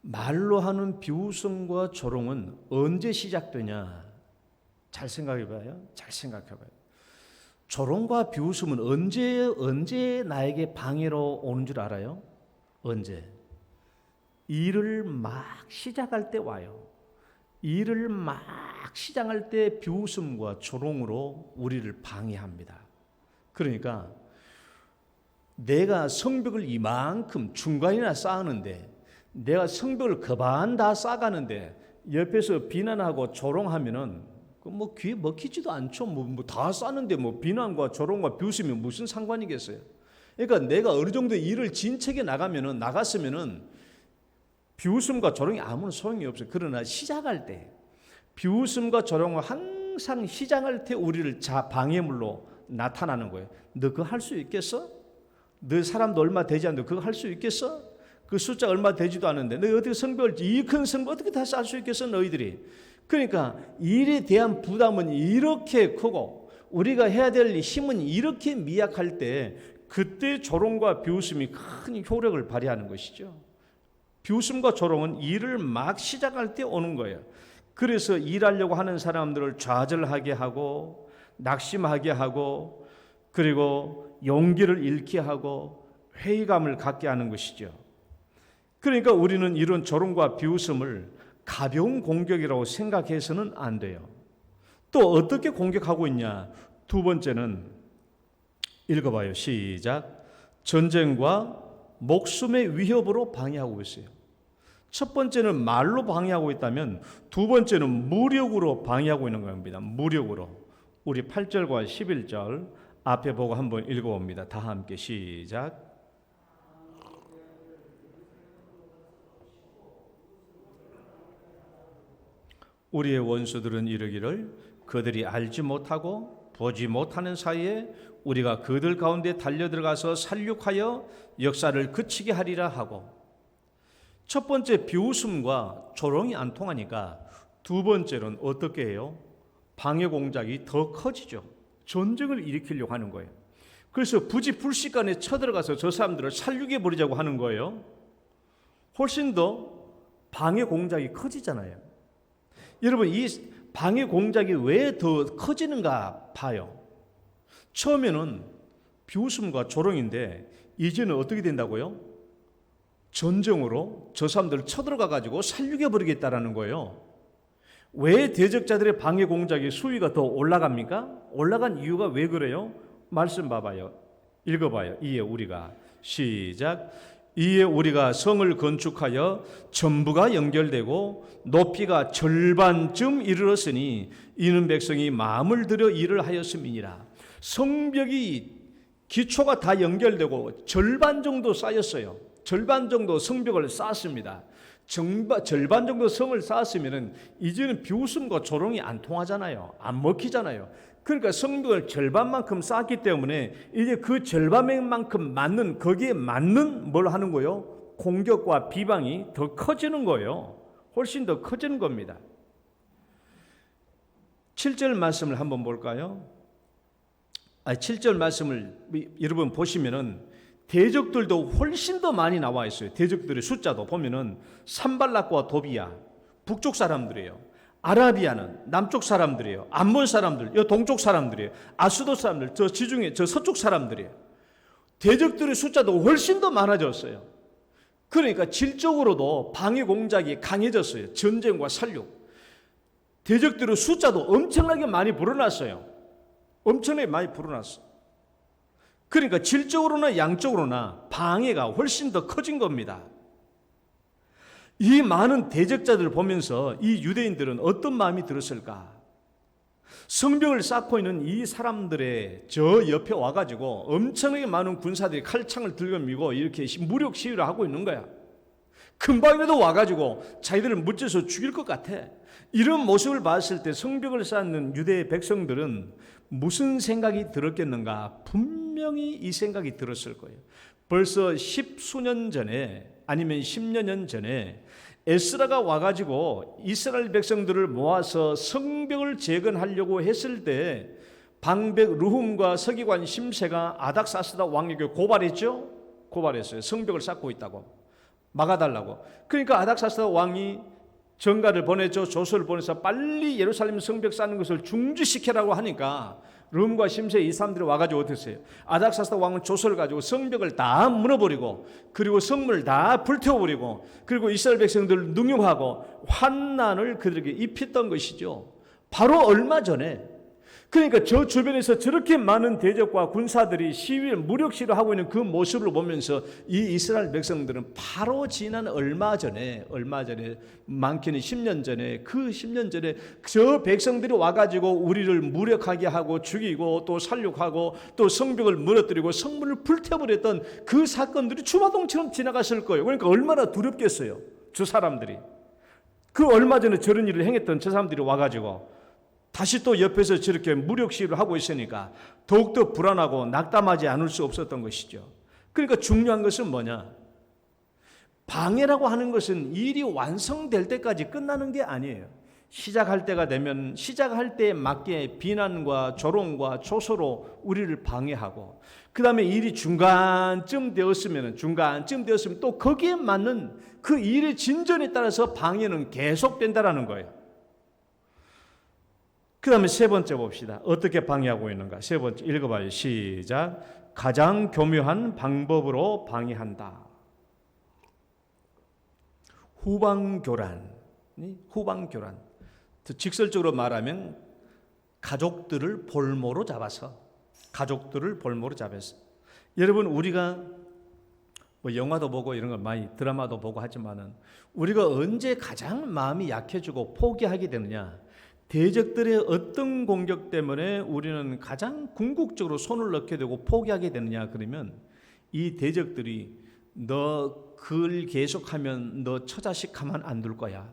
말로 하는 비웃음과 조롱은 언제 시작되냐? 잘 생각해 봐요. 잘 생각해 봐요. 조롱과 비웃음은 언제 나에게 방해로 오는 줄 알아요? 언제? 일을 막 시작할 때 와요. 일을 막 시작할 때 비웃음과 조롱으로 우리를 방해합니다. 그러니까 내가 성벽을 이만큼 중간이나 쌓았는데 내가 성벽을 거반 다 쌓아가는데 옆에서 비난하고 조롱하면은 뭐 귀에 먹히지도 않죠. 뭐 다 쌓는데 뭐 비난과 조롱과 비웃음이 무슨 상관이겠어요? 그러니까 내가 어느 정도 일을 진척에 나갔으면은 비웃음과 조롱이 아무런 소용이 없어요. 그러나 시작할 때 비웃음과 조롱은 항상 시작할 때 우리를 방해물로 나타나는 거예요. 너 그거 할 수 있겠어? 너 사람도 얼마 되지 않는데 그거 할 수 있겠어? 그 숫자 얼마 되지도 않는데 너 어떻게 성벽을 이 큰 성벽 어떻게 다 쌓을 수 있겠어 너희들이? 그러니까 일에 대한 부담은 이렇게 크고 우리가 해야 될 힘은 이렇게 미약할 때 그때 조롱과 비웃음이 큰 효력을 발휘하는 것이죠. 비웃음과 조롱은 일을 막 시작할 때 오는 거예요. 그래서 일하려고 하는 사람들을 좌절하게 하고 낙심하게 하고 그리고 용기를 잃게 하고 회의감을 갖게 하는 것이죠. 그러니까 우리는 이런 조롱과 비웃음을 가벼운 공격이라고 생각해서는 안 돼요. 또 어떻게 공격하고 있냐? 두 번째는 읽어봐요. 시작. 전쟁과 목숨의 위협으로 방해하고 있어요. 첫 번째는 말로 방해하고 있다면 두 번째는 무력으로 방해하고 있는 겁니다. 무력으로. 우리 8절과 11절 앞에 보고 한번 읽어봅니다. 다 함께 시작. 우리의 원수들은 이르기를 그들이 알지 못하고 보지 못하는 사이에 우리가 그들 가운데 달려들어가서 살육하여 역사를 그치게 하리라 하고, 첫 번째 비웃음과 조롱이 안 통하니까 두 번째는 어떻게 해요? 방해 공작이 더 커지죠. 전쟁을 일으키려고 하는 거예요. 그래서 부지불식간에 쳐들어가서 저 사람들을 살육해 버리자고 하는 거예요. 훨씬 더 방해 공작이 커지잖아요. 여러분, 이 방해 공작이 왜 더 커지는가 봐요. 처음에는 비웃음과 조롱인데 이제는 어떻게 된다고요? 전쟁으로 저 사람들을 쳐들어가 가지고 살육해 버리겠다라는 거예요. 왜 대적자들의 방해 공작의 수위가 더 올라갑니까? 올라간 이유가 왜 그래요? 말씀 봐봐요. 읽어봐요. 이에 우리가 시작. 이에 우리가 성을 건축하여 전부가 연결되고 높이가 절반쯤 이르렀으니 이는 백성이 마음을 들여 일을 하였음이니라. 성벽이 기초가 다 연결되고 절반 정도 쌓였어요. 절반 정도 성벽을 쌓았습니다. 절반 정도 성을 쌓았으면 이제는 비웃음과 조롱이 안 통하잖아요. 안 먹히잖아요. 그러니까 성벽을 절반만큼 쌓았기 때문에 이제 그 절반만큼 맞는, 거기에 맞는 뭘 하는 거예요? 공격과 비방이 더 커지는 거예요. 훨씬 더 커지는 겁니다. 7절 말씀을 한번 볼까요? 7절 말씀을 여러분 보시면은 대적들도 훨씬 더 많이 나와 있어요. 대적들의 숫자도 보면은 산발락과 도비야 북쪽 사람들이에요. 아라비아는 남쪽 사람들이에요. 암몬 사람들, 이 동쪽 사람들이에요. 아수도 사람들, 저 지중해, 저 서쪽 사람들이에요. 대적들의 숫자도 훨씬 더 많아졌어요. 그러니까 질적으로도 방해 공작이 강해졌어요. 전쟁과 살육. 대적들의 숫자도 엄청나게 많이 불어났어요. 엄청나게 많이 불어났어요. 그러니까 질적으로나 양적으로나 방해가 훨씬 더 커진 겁니다. 이 많은 대적자들을 보면서 이 유대인들은 어떤 마음이 들었을까? 성벽을 쌓고 있는 이 사람들의 저 옆에 와가지고 엄청나게 많은 군사들이 칼창을 들고 밀고 이렇게 무력 시위를 하고 있는 거야. 금방이라도 와가지고 자기들을 무찌서 죽일 것 같아. 이런 모습을 봤을 때 성벽을 쌓는 유대 백성들은 무슨 생각이 들었겠는가? 분명히 이 생각이 들었을 거예요. 벌써 10수년 전에 아니면 10여 년 전에 에스라가 와가지고 이스라엘 백성들을 모아서 성벽을 재건하려고 했을 때 방백 르훔과 서기관 심세가 아닥사스다 왕에게 고발했죠. 고발했어요. 성벽을 쌓고 있다고 막아달라고. 그러니까 아닥사스다 왕이 전가를 보냈죠. 조서를 보내서 빨리 예루살렘 성벽 쌓는 것을 중지시키라고 하니까 르훔과 심세 이 사람들이 와가지고 어땠어요? 아닥사스다 왕은 조서를 가지고 성벽을 다 무너버리고 그리고 성문을 다 불태워버리고 그리고 이스라엘 백성들을 능욕하고 환난을 그들에게 입혔던 것이죠. 바로 얼마 전에. 그러니까 저 주변에서 저렇게 많은 대적과 군사들이 시위를 무력 시위를 하고 있는 그 모습을 보면서 이 이스라엘 백성들은 바로 지난 얼마 전에 많게는 10년 전에 그 10년 전에 저 백성들이 와가지고 우리를 무력하게 하고 죽이고 또 살육하고 또 성벽을 무너뜨리고 성문을 불태워버렸던 그 사건들이 주마등처럼 지나갔을 거예요. 그러니까 얼마나 두렵겠어요. 저 사람들이. 그 얼마 전에 저런 일을 행했던 저 사람들이 와가지고 다시 또 옆에서 저렇게 무력 시위를 하고 있으니까 더욱더 불안하고 낙담하지 않을 수 없었던 것이죠. 그러니까 중요한 것은 뭐냐? 방해라고 하는 것은 일이 완성될 때까지 끝나는 게 아니에요. 시작할 때가 되면 시작할 때에 맞게 비난과 조롱과 조소로 우리를 방해하고 그 다음에 일이 중간쯤 되었으면 또 거기에 맞는 그 일의 진전에 따라서 방해는 계속된다라는 거예요. 그 다음에 세 번째 봅시다. 어떻게 방해하고 있는가? 세 번째 읽어봐요. 시작. 가장 교묘한 방법으로 방해한다. 후방교란. 후방교란. 직설적으로 말하면 가족들을 볼모로 잡아서 가족들을 볼모로 잡았어. 여러분, 우리가 뭐 영화도 보고 이런 거 많이 드라마도 보고 하지만은 우리가 언제 가장 마음이 약해지고 포기하게 되느냐? 대적들의 어떤 공격 때문에 우리는 가장 궁극적으로 손을 넣게 되고 포기하게 되느냐? 그러면 이 대적들이 너 글 계속하면 너 처자식 가만 안 둘 거야.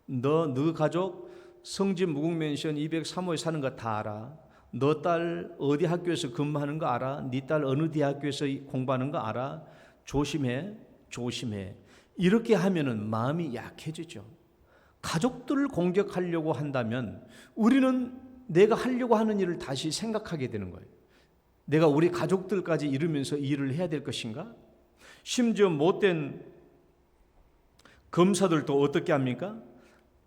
너 가족 성진 무궁맨션 203호에 사는 거 다 알아. 너 딸 어디 학교에서 근무하는 거 알아? 네 딸 어느 대학교에서 공부하는 거 알아? 조심해. 이렇게 하면은 마음이 약해지죠. 가족들을 공격하려고 한다면 우리는 내가 하려고 하는 일을 다시 생각하게 되는 거예요. 내가 우리 가족들까지 이루면서 일을 해야 될 것인가? 심지어 못된 검사들도 어떻게 합니까?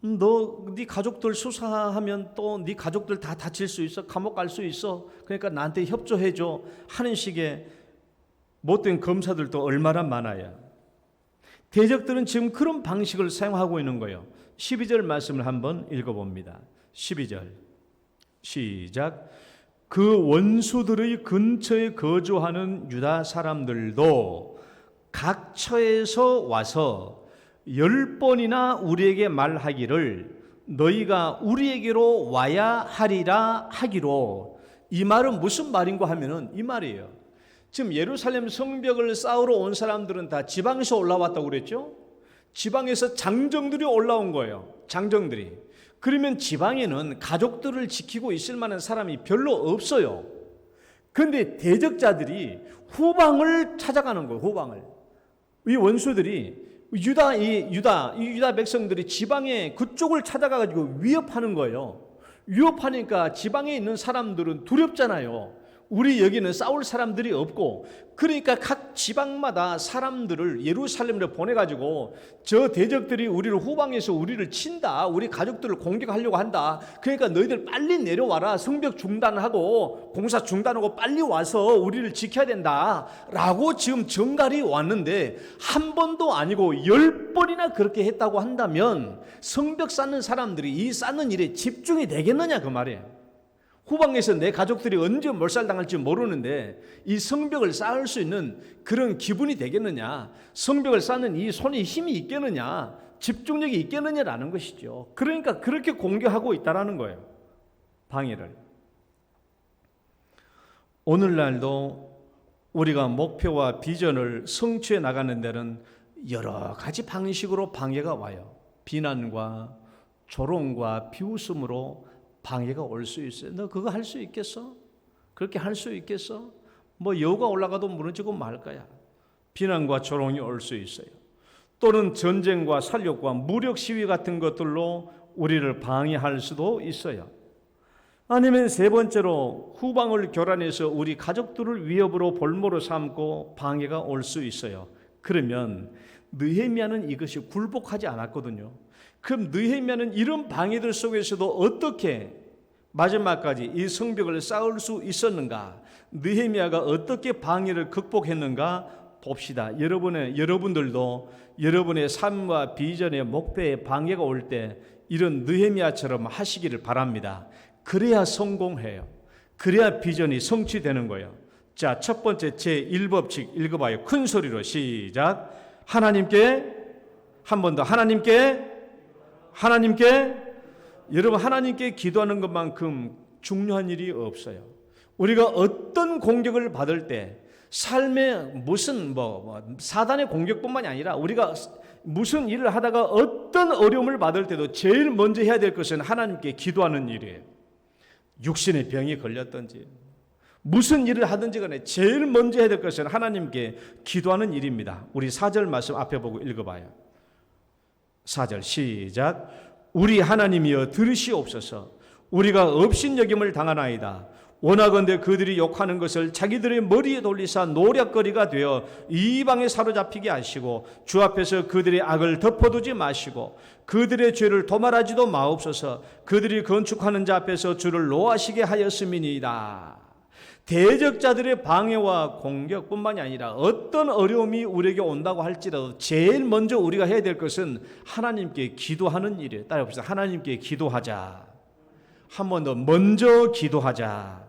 네 가족들 수사하면 또 네 가족들 다 다칠 수 있어. 감옥 갈 수 있어. 그러니까 나한테 협조해줘 하는 식의 못된 검사들도 얼마나 많아요. 대적들은 지금 그런 방식을 사용하고 있는 거예요. 12절 말씀을 한번 읽어봅니다. 12절 시작. 그 원수들의 근처에 거주하는 유다 사람들도 각처에서 와서 10번이나 우리에게 말하기를 너희가 우리에게로 와야 하리라 하기로. 이 말은 무슨 말인가 하면은 이 말이에요. 지금 예루살렘 성벽을 쌓으러 온 사람들은 다 지방에서 올라왔다고 그랬죠. 지방에서 장정들이 올라온 거예요. 장정들이. 그러면 지방에는 가족들을 지키고 있을 만한 사람이 별로 없어요. 그런데 대적자들이 후방을 찾아가는 거예요. 후방을. 이 원수들이 유다 백성들이 지방에 그쪽을 찾아가 가지고 위협하는 거예요. 위협하니까 지방에 있는 사람들은 두렵잖아요. 우리 여기는 싸울 사람들이 없고, 그러니까 각 지방마다 사람들을 예루살렘으로 보내가지고 저 대적들이 우리를 후방에서 우리를 친다, 우리 가족들을 공격하려고 한다, 그러니까 너희들 빨리 내려와라, 성벽 중단하고 공사 중단하고 빨리 와서 우리를 지켜야 된다 라고 지금 전갈이 왔는데, 한 번도 아니고 10번이나 그렇게 했다고 한다면 성벽 쌓는 사람들이 이 쌓는 일에 집중이 되겠느냐 그 말이에요. 후방에서 내 가족들이 언제 몰살당할지 모르는데 이 성벽을 쌓을 수 있는 그런 기분이 되겠느냐, 성벽을 쌓는 이 손에 힘이 있겠느냐, 집중력이 있겠느냐라는 것이죠. 그러니까 그렇게 공격하고 있다라는 거예요. 방해를. 오늘날도 우리가 목표와 비전을 성취해 나가는 데는 여러 가지 방식으로 방해가 와요. 비난과 조롱과 비웃음으로 방해가 올 수 있어요. 너 그거 할 수 있겠어? 그렇게 할 수 있겠어? 뭐 여우가 올라가도 무너지고 말 거야. 비난과 조롱이 올 수 있어요. 또는 전쟁과 살육과 무력 시위 같은 것들로 우리를 방해할 수도 있어요. 아니면 세 번째로 후방을 교란해서 우리 가족들을 위협으로 볼모로 삼고 방해가 올 수 있어요. 그러면 느헤미야는 이것이 굴복하지 않았거든요. 그럼 느헤미야는 이런 방해들 속에서도 어떻게 마지막까지 이 성벽을 쌓을 수 있었는가? 느헤미야가 어떻게 방해를 극복했는가 봅시다. 여러분들도 여러분의 삶과 비전의 목표에 방해가 올 때 이런 느헤미야처럼 하시기를 바랍니다. 그래야 성공해요. 그래야 비전이 성취되는 거예요. 자, 첫 번째 제1법칙 읽어봐요. 큰 소리로 시작. 하나님께, 한 번 더, 하나님께, 여러분, 하나님께 기도하는 것만큼 중요한 일이 없어요. 우리가 어떤 공격을 받을 때, 삶에 무슨 사단의 공격뿐만이 아니라 우리가 무슨 일을 하다가 어떤 어려움을 받을 때도 제일 먼저 해야 될 것은 하나님께 기도하는 일이에요. 육신의 병이 걸렸든지 무슨 일을 하든지 간에 제일 먼저 해야 될 것은 하나님께 기도하는 일입니다. 우리 4절 말씀 앞에 보고 읽어봐요. 4절 시작. 우리 하나님이여 들으시옵소서. 우리가 업신여김을 당하나이다. 원하건대 그들이 욕하는 것을 자기들의 머리에 돌리사 노략거리가 되어 이방에 사로잡히게 하시고 주 앞에서 그들의 악을 덮어두지 마시고 그들의 죄를 도말하지도 마옵소서. 그들이 건축하는 자 앞에서 주를 노하시게 하였음이니이다. 대적자들의 방해와 공격뿐만이 아니라 어떤 어려움이 우리에게 온다고 할지라도 제일 먼저 우리가 해야 될 것은 하나님께 기도하는 일이에요. 따라해봅시다. 하나님께 기도하자. 한 번 더, 먼저 기도하자.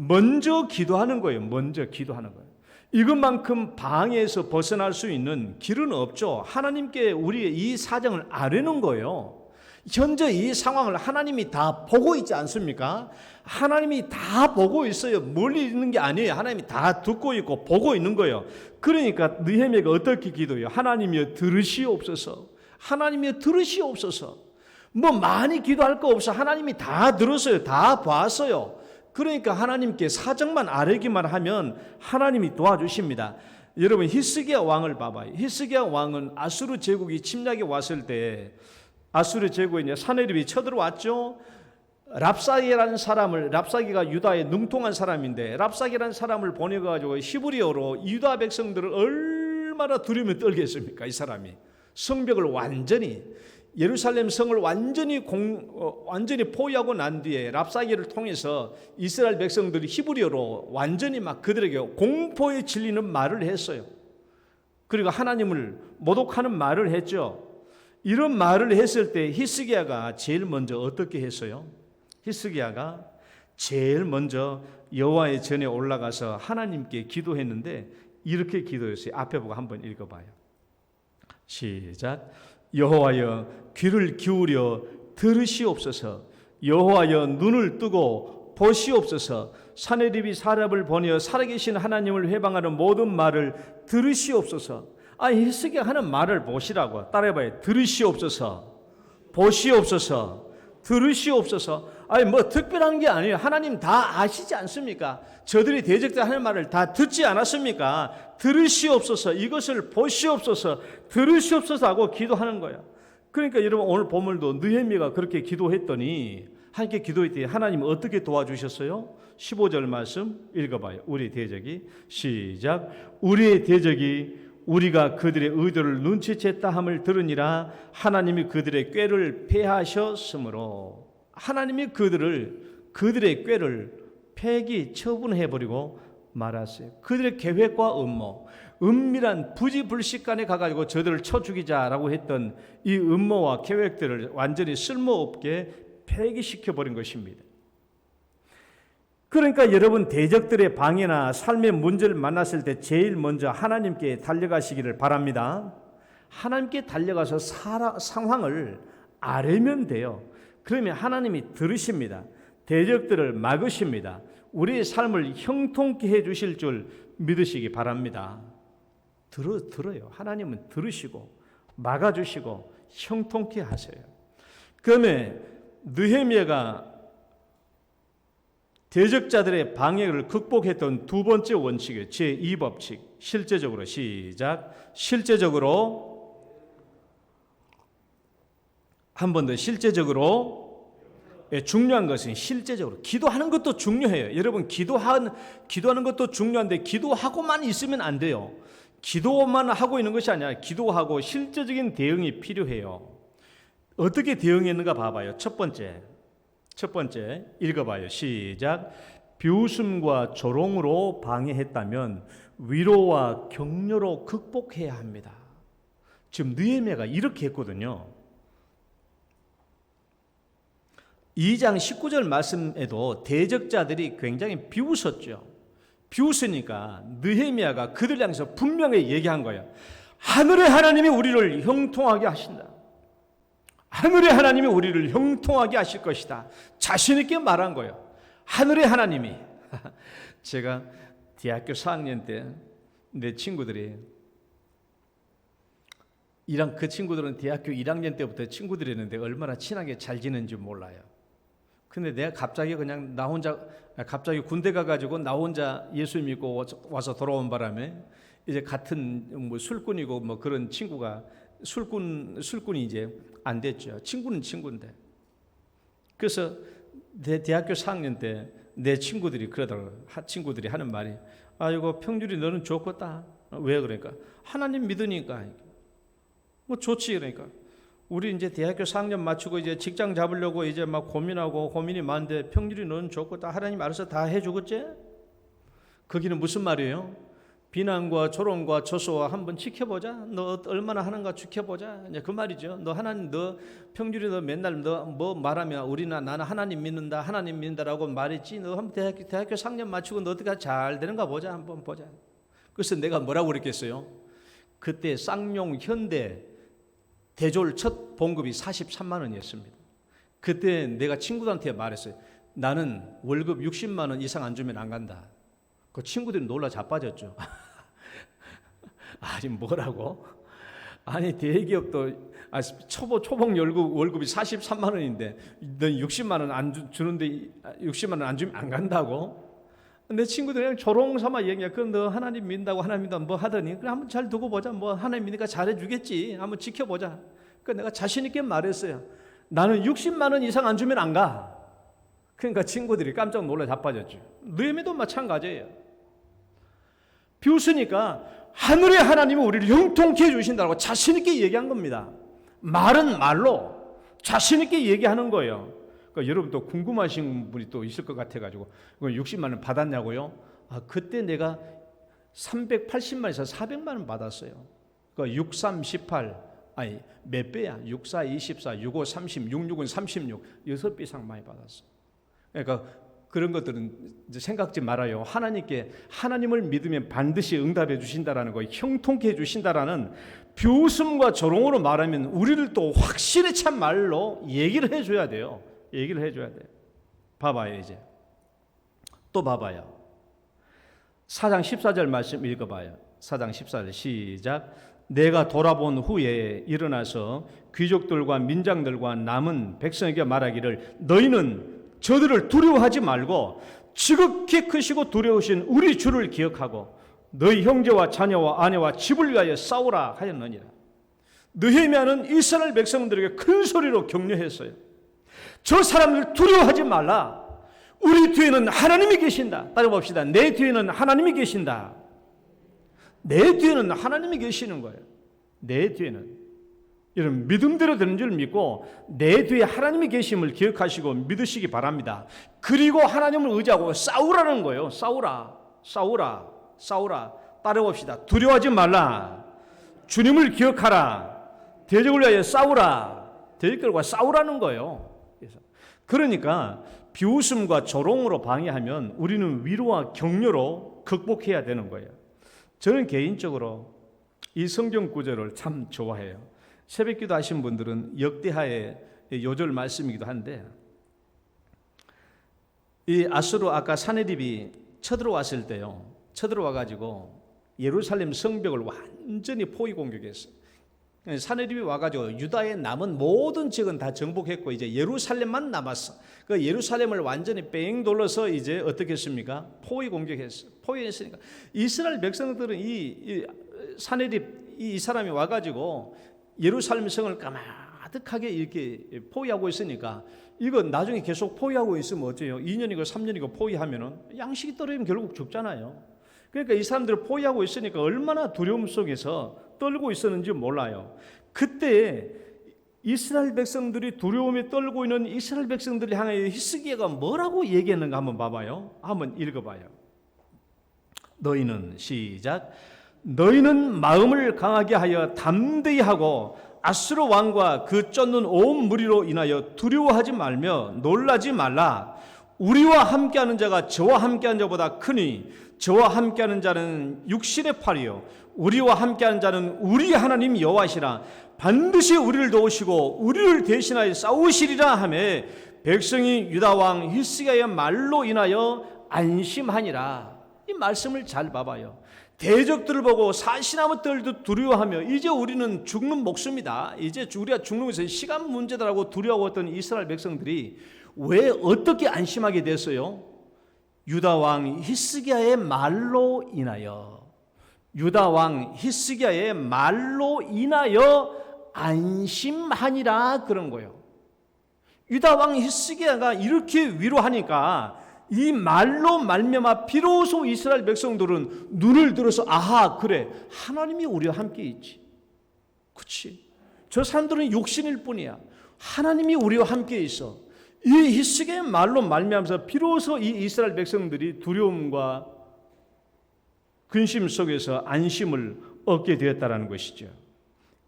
먼저 기도하는 거예요. 먼저 기도하는 거예요. 이것만큼 방해에서 벗어날 수 있는 길은 없죠. 하나님께 우리의 이 사정을 아뢰는 거예요. 현재 이 상황을 하나님이 다 보고 있지 않습니까? 하나님이 다 보고 있어요. 멀리 있는 게 아니에요. 하나님이 다 듣고 있고 보고 있는 거예요. 그러니까 느헤미야가 어떻게 기도해요? 하나님이여 들으시옵소서. 하나님이여 들으시옵소서. 뭐 많이 기도할 거 없어. 하나님이 다 들었어요. 다 봤어요. 그러니까 하나님께 사정만 아뢰기만 하면 하나님이 도와주십니다. 여러분 히스기야 왕을 봐봐요. 히스기야 왕은 아수르 제국이 침략에 왔을 때 아수르 제국에 이제 사내립이 쳐들어왔죠. 랍사기라는 사람을, 랍사기가 유다에 능통한 사람인데 랍사기라는 사람을 보내가지고 히브리어로 유다 백성들을 얼마나 두려움에 떨겠습니까? 이 사람이 성벽을 완전히, 예루살렘 성을 완전히 포위하고 난 뒤에 랍사기를 통해서 이스라엘 백성들이 히브리어로 완전히 막 그들에게 공포에 질리는 말을 했어요. 그리고 하나님을 모독하는 말을 했죠. 이런 말을 했을 때 히스기야가 제일 먼저 어떻게 했어요? 히스기야가 제일 먼저 여호와의 전에 올라가서 하나님께 기도했는데 이렇게 기도했어요. 앞에 보고 한번 읽어봐요. 시작. 여호와여 귀를 기울여 들으시옵소서. 여호와여 눈을 뜨고 보시옵소서. 사내립이 사람을 보내어 살아계신 하나님을 회방하는 모든 말을 들으시옵소서. 히스기야 하는 말을 보시라고. 따라해봐요. 들으시옵소서. 보시옵소서. 들으시옵소서. 뭐 특별한 게 아니에요. 하나님 다 아시지 않습니까? 저들이 대적자 하는 말을 다 듣지 않았습니까? 들으시옵소서. 이것을 보시옵소서. 들으시옵소서 하고 기도하는 거예요. 그러니까 여러분 오늘 본문도 느헤미야가 그렇게 기도했더니 함께 기도했더니 하나님 어떻게 도와주셨어요? 15절 말씀 읽어봐요. 우리 대적이 시작. 우리의 대적이 우리가 그들의 의도를 눈치챘다 함을 들으니라. 하나님이 그들의 꾀를 패하셨으므로 하나님이 그들의 꾀를 폐기 처분해버리고 말았어요. 그들의 계획과 음모, 은밀한 부지불식간에 가가지고 저들을 쳐 죽이자라고 했던 이 음모와 계획들을 완전히 쓸모없게 폐기시켜버린 것입니다. 그러니까 여러분 대적들의 방해나 삶의 문제를 만났을 때 제일 먼저 하나님께 달려가시기를 바랍니다. 하나님께 달려가서 상황을 아뢰면 돼요. 그러면 하나님이 들으십니다. 대적들을 막으십니다. 우리의 삶을 형통케 해주실 줄 믿으시기 바랍니다. 들어요. 하나님은 들으시고 막아주시고 형통케 하세요. 그러면 느헤미야가 대적자들의 방해를 극복했던 두 번째 원칙이에요. 제2법칙. 실제적으로 시작. 실제적으로 한 번 더 실제적으로 중요한 것은 실제적으로 기도하는 것도 중요해요. 여러분 기도하는 것도 중요한데 기도하고만 있으면 안 돼요. 기도만 하고 있는 것이 아니라 기도하고 실제적인 대응이 필요해요. 어떻게 대응했는가 봐봐요. 첫 번째 읽어봐요. 시작. 비웃음과 조롱으로 방해했다면 위로와 격려로 극복해야 합니다. 지금 느헤미야가 이렇게 했거든요. 2장 19절 말씀에도 대적자들이 굉장히 비웃었죠. 비웃으니까 느헤미야가 그들 향해서 분명히 얘기한 거예요. 하늘의 하나님이 우리를 형통하게 하신다. 하늘의 하나님이 우리를 형통하게 하실 것이다. 자신 있게 말한 거예요. 하늘의 하나님이. 제가 대학교 4학년 때 내 친구들이 그 친구들은 대학교 1학년 때부터 친구들이었는데 얼마나 친하게 잘 지내는지 몰라요. 근데 내가 갑자기 그냥 갑자기 군대 가가지고 나 혼자 예수 믿고 와서 돌아온 바람에 이제 같은 뭐 술꾼이고 뭐 그런 친구가 술꾼이 이제 안 됐죠. 친구는 친구인데. 그래서 내 대학교 4학년 때 내 친구들이 그러더라고요. 친구들이 하는 말이 아이고 평준이 너는 좋겠다. 왜 그러니까 하나님 믿으니까. 뭐 좋지 그러니까. 우리 이제 대학교 4학년 마치고 이제 직장 잡으려고 이제 막 고민이 많은데 평준이 너는 좋겠다. 하나님 알아서 다 해주겠지? 거기는 무슨 말이에요? 비난과 조롱과 조소와 한번 지켜보자. 너 얼마나 하는가 지켜보자. 이제 그 말이죠. 너 하나님, 너 평균이 너 맨날 너 뭐 말하면 우리나 나는 하나님 믿는다, 하나님 믿는다라고 말했지. 너 한번 대학교 4년 마치고 너 어떻게 잘 되는가 보자. 한번 보자. 그래서 내가 뭐라고 그랬겠어요? 그때 쌍용 현대 대졸 첫 봉급이 43만 원이었습니다. 그때 내가 친구들한테 말했어요. 나는 월급 60만 원 이상 안 주면 안 간다. 그 친구들이 놀라 자빠졌죠. 아니 뭐라고? 아니 대기업도 초봉 월급이 43만 원인데 넌 60만 원 안 주는데 60만 원 안 주면 안 간다고? 내 친구들이 그냥 조롱삼아 얘기해. 그럼 너 하나님 믿는다고 하나님 믿는다고 뭐 하더니 그래 한번 잘 두고 보자. 뭐 하나님 믿으니까 잘해주겠지. 한번 지켜보자. 그러니까 내가 자신 있게 말했어요. 나는 60만 원 이상 안 주면 안 가. 그러니까 친구들이 깜짝 놀라 자빠졌죠. 너희도 마찬가지예요. 비웃으니까 하늘의 하나님은 우리를 형통케 해주신다고 자신 있게 얘기한 겁니다. 말은 말로 자신 있게 얘기하는 거예요. 그러니까 여러분 또 궁금하신 분이 또 있을 것 같아가지고 60만 원 받았냐고요? 그때 내가 380만에서 400만 원 받았어요. 그러니까 6, 3, 18 아니 몇 배야? 6, 4, 24, 6, 5, 30, 6, 6은 36 6배 이상 많이 받았어. 그러니까 그런 것들은 이제 생각지 말아요. 하나님께 하나님을 믿으면 반드시 응답해 주신다라는 거, 형통케 해 주신다라는 비웃음과 조롱으로 말하면 우리를 또 확실히 참 말로 얘기를 해줘야 돼요. 얘기를 해줘야 돼요. 봐봐요 이제. 또 봐봐요. 4장 14절 말씀 읽어봐요. 4장 14절 시작. 내가 돌아본 후에 일어나서 귀족들과 민장들과 남은 백성에게 말하기를 너희는 저들을 두려워하지 말고 지극히 크시고 두려우신 우리 주를 기억하고 너희 형제와 자녀와 아내와 집을 위하여 싸우라 하였느니라. 느헤미야는 이스라엘 백성들에게 큰 소리로 격려했어요. 저 사람들 두려워하지 말라. 우리 뒤에는 하나님이 계신다. 따라봅시다. 내 뒤에는 하나님이 계신다. 내 뒤에는 하나님이 계시는 거예요. 내 뒤에는. 여러분 믿음대로 되는 줄 믿고 내 뒤에 하나님이 계심을 기억하시고 믿으시기 바랍니다. 그리고 하나님을 의지하고 싸우라는 거예요. 싸우라. 싸우라. 싸우라. 따라봅시다. 두려워하지 말라. 주님을 기억하라. 대적을 위하여 싸우라. 대적들과 싸우라는 거예요. 그러니까 비웃음과 조롱으로 방해하면 우리는 위로와 격려로 극복해야 되는 거예요. 저는 개인적으로 이 성경 구절을 참 좋아해요. 새벽기도 하신 분들은 역대하의 요절 말씀이기도 한데 이 아수르 아까 사내립이 쳐들어왔을 때요. 쳐들어와가지고 예루살렘 성벽을 완전히 포위 공격했어요. 사내립이 와가지고 유다의 남은 모든 지역은 다 정복했고 이제 예루살렘만 남았어. 그 예루살렘을 완전히 뺑 돌려서 이제 어떻게 했습니까? 포위 공격했어. 포위했으니까 이스라엘 백성들은 이 사내립 이 사람이 와가지고 예루살렘 성을 가득하게 이렇게 포위하고 있으니까 이거 나중에 계속 포위하고 있으면 어때요? 2년이고 3년이고 포위하면은 양식이 떨어지면 결국 죽잖아요. 그러니까 이 사람들을 포위하고 있으니까 얼마나 두려움 속에서 떨고 있었는지 몰라요. 그때 이스라엘 백성들이 두려움에 떨고 있는 이스라엘 백성들을 향하여 히스기야가 뭐라고 얘기했는가 한번 봐봐요. 한번 읽어봐요. 너희는 시작. 너희는 마음을 강하게 하여 담대히 하고 아수르 왕과 그 쫓는 온 무리로 인하여 두려워하지 말며 놀라지 말라. 우리와 함께하는 자가 저와 함께하는 자보다 크니 저와 함께하는 자는 육신의 팔이요 우리와 함께하는 자는 우리 하나님 여호와시라. 반드시 우리를 도우시고 우리를 대신하여 싸우시리라 하매 백성이 유다 왕 히스기야의 말로 인하여 안심하니라. 이 말씀을 잘 봐봐요. 대적들을 보고 사시나무들도 두려워하며 이제 우리는 죽는 목숨이다. 이제 우리가 죽는 것은 시간 문제다라고 두려워했던 이스라엘 백성들이 왜 어떻게 안심하게 됐어요? 유다 왕 히스기야의 말로 인하여 유다 왕 히스기야의 말로 인하여 안심하니라 그런 거예요. 유다 왕 히스기야가 이렇게 위로하니까 이 말로 말미암아 비로소 이스라엘 백성들은 눈을 들어서 아하 그래 하나님이 우리와 함께 있지. 그렇지. 저 사람들은 육신일 뿐이야. 하나님이 우리와 함께 있어. 이 히스기야의 말로 말미암아서 비로소 이 이스라엘 백성들이 두려움과 근심 속에서 안심을 얻게 되었다라는 것이죠.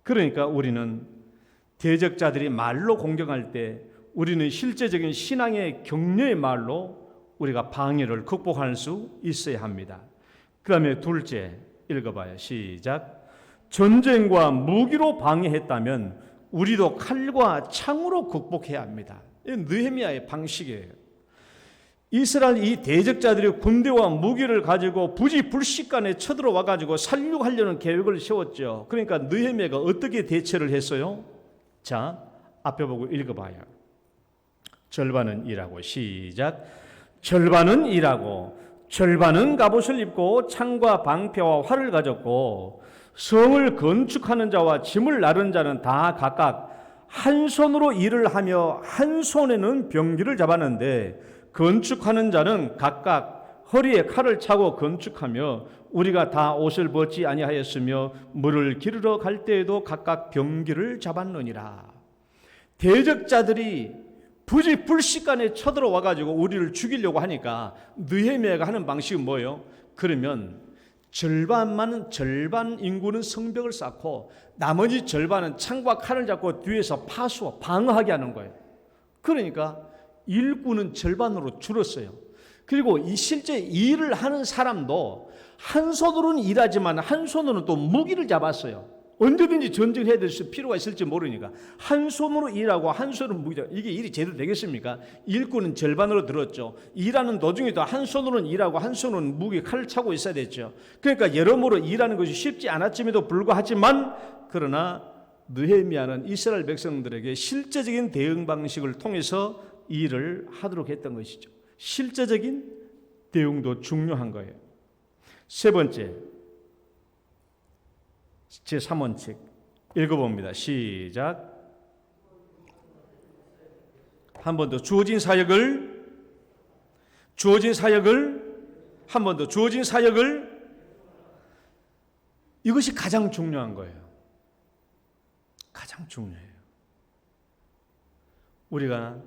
그러니까 우리는 대적자들이 말로 공격할 때 우리는 실제적인 신앙의 격려의 말로 우리가 방해를 극복할 수 있어야 합니다. 그 다음에 둘째 읽어봐요. 시작. 전쟁과 무기로 방해했다면 우리도 칼과 창으로 극복해야 합니다. 이 느헤미야의 방식이에요. 이스라엘 이 대적자들이 군대와 무기를 가지고 부지불식간에 쳐들어와 가지고 살육하려는 계획을 세웠죠. 그러니까 느헤미야가 어떻게 대처를 했어요? 자, 앞에 보고 읽어봐요. 절반은 일하고 시작. 절반은 일하고 절반은 갑옷을 입고 창과 방패와 활을 가졌고 성을 건축하는 자와 짐을 나른 자는 다 각각 한 손으로 일을 하며 한 손에는 병기를 잡았는데 건축하는 자는 각각 허리에 칼을 차고 건축하며 우리가 다 옷을 벗지 아니하였으며 물을 기르러 갈 때에도 각각 병기를 잡았느니라. 대적자들이 부지불식간에 쳐들어와 가지고 우리를 죽이려고 하니까 느헤미야가 하는 방식은 뭐예요? 그러면 절반 인구는 성벽을 쌓고 나머지 절반은 창과 칼을 잡고 뒤에서 파수와 방어하게 하는 거예요. 그러니까 일꾼은 절반으로 줄었어요. 그리고 이 실제 일을 하는 사람도 한 손으로는 일하지만 한 손으로는 또 무기를 잡았어요. 언제든지 전쟁을 해야 될 필요가 있을지 모르니까 한 손으로 일하고 한 손으로 무기 잡고 이게 일이 제대로 되겠습니까? 일꾼은 절반으로 들었죠. 일하는 도중에도 한 손으로는 일하고 한 손으로는 무기 칼을 차고 있어야 됐죠. 그러니까 여러모로 일하는 것이 쉽지 않았음에도 불구하지만 그러나 느헤미야는 이스라엘 백성들에게 실제적인 대응 방식을 통해서 일을 하도록 했던 것이죠. 실제적인 대응도 중요한 거예요. 세 번째, 제3원칙 읽어봅니다. 시작. 한 번 더. 주어진 사역을 한 번 더. 주어진 사역을 이것이 가장 중요한 거예요. 가장 중요해요. 우리가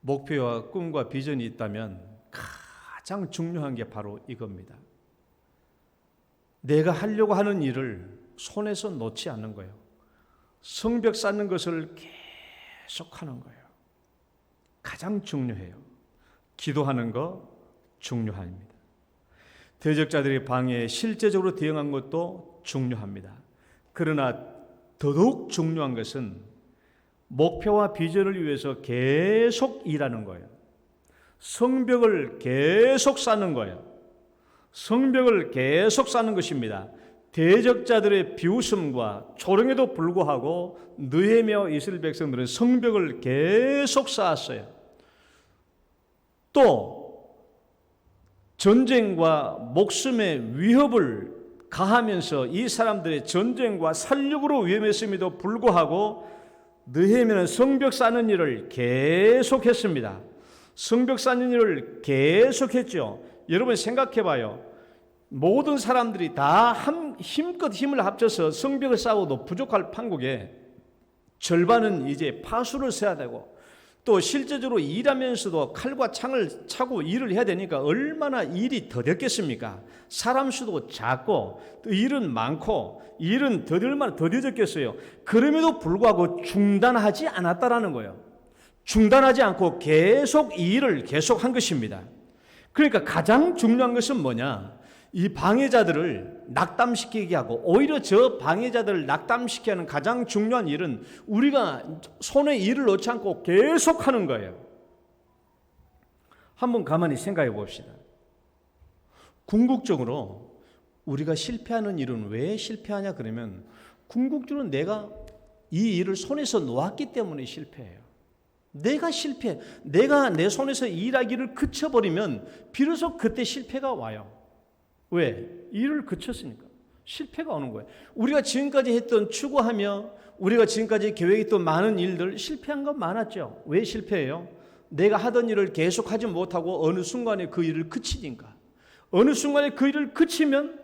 목표와 꿈과 비전이 있다면 가장 중요한 게 바로 이겁니다. 내가 하려고 하는 일을 손에서 놓지 않는 거예요. 성벽 쌓는 것을 계속하는 거예요. 가장 중요해요. 기도하는 거 중요합니다. 대적자들의 방해에 실제적으로 대응한 것도 중요합니다. 그러나 더더욱 중요한 것은 목표와 비전을 위해서 계속 일하는 거예요. 성벽을 계속 쌓는 거예요. 성벽을 계속 쌓는 것입니다. 대적자들의 비웃음과 조롱에도 불구하고 느헤미야와 이스라엘 백성들은 성벽을 계속 쌓았어요. 또 전쟁과 목숨의 위협을 가하면서 이 사람들의 전쟁과 살육으로 위험했음에도 불구하고 느헤미야는 성벽 쌓는 일을 계속했습니다. 성벽 쌓는 일을 계속했죠. 여러분 생각해 봐요. 모든 사람들이 다 힘껏 힘을 합쳐서 성벽을 쌓아도 부족할 판국에 절반은 이제 파수를 써야 되고 또 실제적으로 일하면서도 칼과 창을 차고 일을 해야 되니까 얼마나 일이 더뎠겠습니까? 사람 수도 작고 또 일은 많고 일은 얼마나 더뎌졌겠어요. 그럼에도 불구하고 중단하지 않았다라는 거예요. 중단하지 않고 계속 이 일을 계속한 것입니다. 그러니까 가장 중요한 것은 뭐냐? 이 방해자들을 낙담시키게 하고 오히려 저 방해자들을 낙담시키게 하는 가장 중요한 일은 우리가 손에 일을 놓지 않고 계속하는 거예요. 한번 가만히 생각해 봅시다. 궁극적으로 우리가 실패하는 일은 왜 실패하냐 그러면 궁극적으로 내가 이 일을 손에서 놓았기 때문에 실패해요. 내가 내 손에서 일하기를 그쳐버리면 비로소 그때 실패가 와요. 왜? 일을 그쳤으니까 실패가 오는 거예요. 우리가 지금까지 했던 추구하며 우리가 지금까지 계획했던 많은 일들 실패한 건 많았죠. 왜 실패해요? 내가 하던 일을 계속하지 못하고 어느 순간에 그 일을 그치니까. 어느 순간에 그 일을 그치면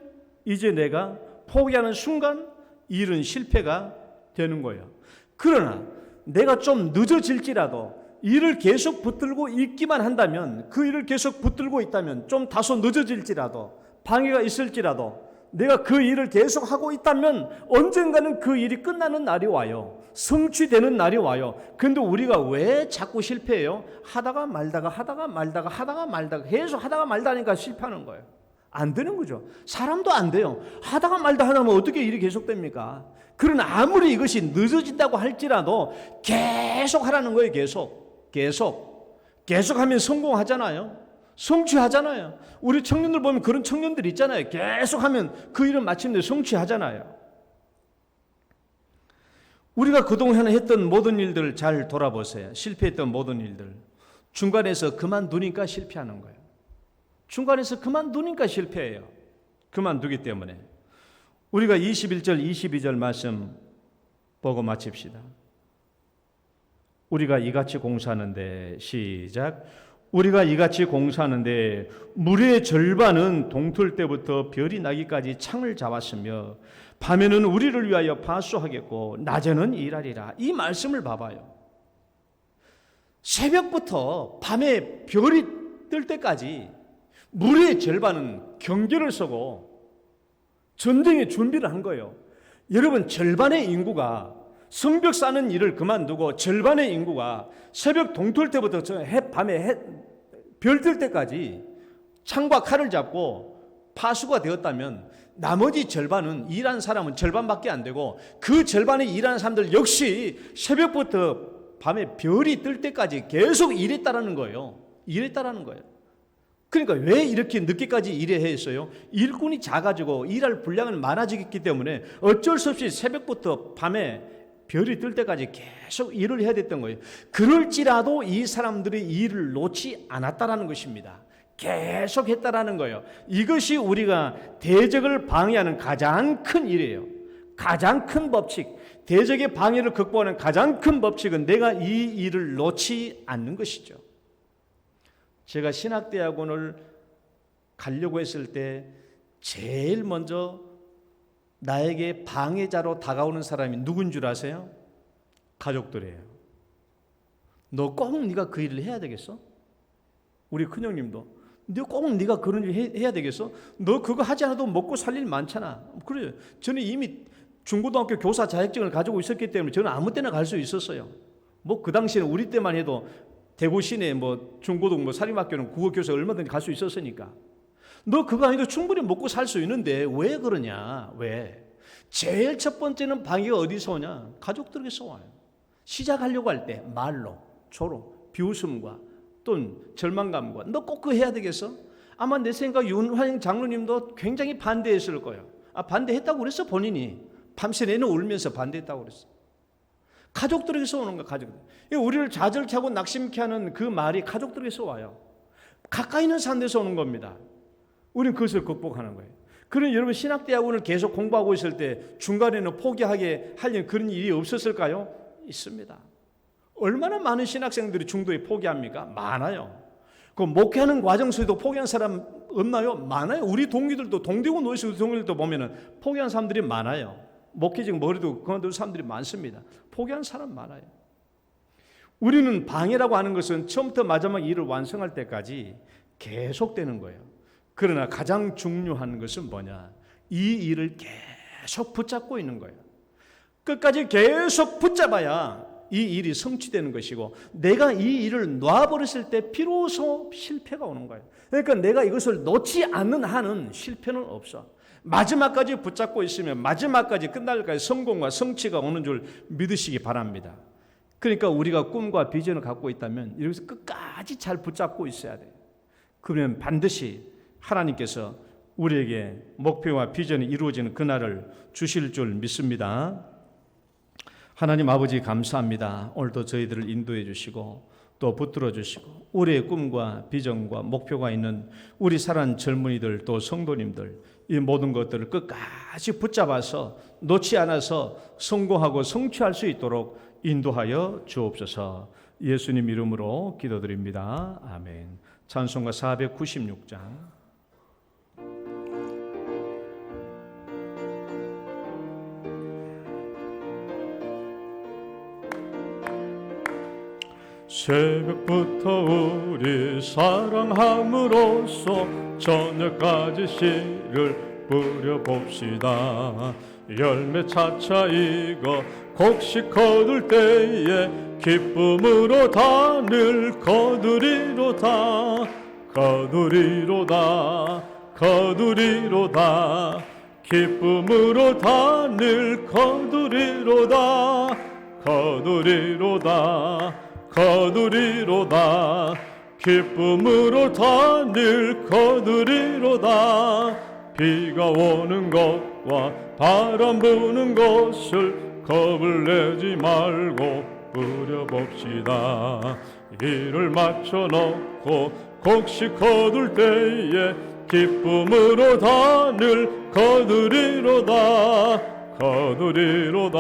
이제 내가 포기하는 순간 일은 실패가 되는 거예요. 그러나 내가 좀 늦어질지라도 일을 계속 붙들고 있기만 한다면 그 일을 계속 붙들고 있다면 좀 다소 늦어질지라도 방해가 있을지라도 내가 그 일을 계속 하고 있다면 언젠가는 그 일이 끝나는 날이 와요. 성취되는 날이 와요. 그런데 우리가 왜 자꾸 실패해요? 하다가 말다가 계속 하다가 말다니까 실패하는 거예요. 안 되는 거죠. 사람도 안 돼요. 하다가 말다 하면 어떻게 일이 계속됩니까? 그러나 아무리 이것이 늦어진다고 할지라도 계속 하라는 거예요. 계속 하면 성공하잖아요. 성취하잖아요. 우리 청년들 보면 그런 청년들 있잖아요. 계속하면 그 일은 마침내 성취하잖아요. 우리가 그동안 했던 모든 일들을 잘 돌아보세요. 실패했던 모든 일들. 중간에서 그만두니까 실패하는 거예요. 중간에서 그만두니까 실패해요. 그만두기 때문에. 우리가 21절, 22절 말씀 보고 마칩시다. 우리가 이같이 공사하는데, 시작. 우리가 이같이 공사하는데 무리의 절반은 동틀 때부터 별이 나기까지 창을 잡았으며 밤에는 우리를 위하여 파수하겠고 낮에는 일하리라. 이 말씀을 봐봐요. 새벽부터 밤에 별이 뜰 때까지 무리의 절반은 경계를 서고 전쟁의 준비를 한 거예요. 여러분, 절반의 인구가 성벽 쌓는 일을 그만두고 절반의 인구가 새벽 동틀 때부터 밤에 별 뜰 때까지 창과 칼을 잡고 파수가 되었다면 나머지 절반은 일한 사람은 절반밖에 안 되고 그 절반의 일하는 사람들 역시 새벽부터 밤에 별이 뜰 때까지 계속 일했다라는 거예요. 그러니까 왜 이렇게 늦게까지 일해야 했어요? 일꾼이 작아지고 일할 분량은 많아지기 때문에 어쩔 수 없이 새벽부터 밤에 별이 뜰 때까지 계속 일을 해야 됐던 거예요. 그럴지라도 이 사람들이 일을 놓지 않았다라는 것입니다. 계속 했다라는 거예요. 이것이 우리가 대적을 방해하는 가장 큰 일이에요. 가장 큰 법칙. 대적의 방해를 극복하는 가장 큰 법칙은 내가 이 일을 놓지 않는 것이죠. 제가 신학대학원을 가려고 했을 때 제일 먼저 나에게 방해자로 다가오는 사람이 누군 줄 아세요? 가족들이에요. 너 꼭 네가 그 일을 해야 되겠어? 우리 큰형님도 너 꼭 네가 그런 일 해야 되겠어? 너 그거 하지 않아도 먹고 살 일 많잖아. 그래요. 저는 이미 중고등학교 교사 자격증을 가지고 있었기 때문에 저는 아무 때나 갈 수 있었어요. 뭐 그 당시에는 우리 때만 해도 대구 시내 뭐 중고등 뭐 사립학교는 국어교사 얼마든지 갈 수 있었으니까. 너 그거 아니도 충분히 먹고 살 수 있는데 왜 그러냐? 왜? 제일 첫 번째는 방해가 어디서 오냐? 가족들에게서 와요. 시작하려고 할 때 말로, 조로, 비웃음과 또는 절망감과 너 꼭 그거 해야 되겠어? 아마 내 생각 윤환영 장로님도 굉장히 반대했을 거예요. 반대했다고 그랬어 본인이. 밤새 내내 울면서 반대했다고 그랬어. 가족들에게서 오는 거야. 가족들. 우리를 좌절케 하고 낙심케 하는 그 말이 가족들에게서 와요. 가까이 있는 사람들에서 오는 겁니다. 우리는 그것을 극복하는 거예요. 그런 여러분 신학대학원을 계속 공부하고 있을 때 중간에는 포기하게 하려는 그런 일이 없었을까요? 있습니다. 얼마나 많은 신학생들이 중도에 포기합니까? 많아요. 그 목회하는 과정 속에도 포기한 사람 없나요? 많아요. 우리 동기들도 동대구 노예수 동기들도 보면은 포기한 사람들이 많아요. 목회직 머리도 그만둔 사람들이 많습니다. 포기한 사람 많아요. 우리는 방해라고 하는 것은 처음부터 마지막 일을 완성할 때까지 계속되는 거예요. 그러나 가장 중요한 것은 뭐냐? 이 일을 계속 붙잡고 있는 거예요. 끝까지 계속 붙잡아야 이 일이 성취되는 것이고 내가 이 일을 놔버렸을 때 비로소 실패가 오는 거예요. 그러니까 내가 이것을 놓지 않는 한은 실패는 없어. 마지막까지 붙잡고 있으면 마지막까지 끝날 때까지 성공과 성취가 오는 줄 믿으시기 바랍니다. 그러니까 우리가 꿈과 비전을 갖고 있다면 여기서 끝까지 잘 붙잡고 있어야 돼요. 그러면 반드시 하나님께서 우리에게 목표와 비전이 이루어지는 그날을 주실 줄 믿습니다. 하나님 아버지 감사합니다. 오늘도 저희들을 인도해 주시고 또 붙들어 주시고 우리의 꿈과 비전과 목표가 있는 우리 사랑하는 젊은이들 또 성도님들 이 모든 것들을 끝까지 붙잡아서 놓지 않아서 성공하고 성취할 수 있도록 인도하여 주옵소서. 예수님 이름으로 기도드립니다. 아멘. 찬송가 496장. 새벽부터 우리 사랑함으로써 저녁까지 씨를 뿌려봅시다. 열매 차차 익어 곡식 거둘 때에 기쁨으로 단을 거두리로다. 거두리로다. 거두리로다. 기쁨으로 단을 거두리로다. 거두리로다. 거두리로다. 기쁨으로 단을 거두리로다. 비가 오는 것과 바람 부는 것을 겁을 내지 말고 뿌려봅시다. 일을 맞춰놓고 곡식 거둘 때에 기쁨으로 단을 거두리로다. 거두리로다.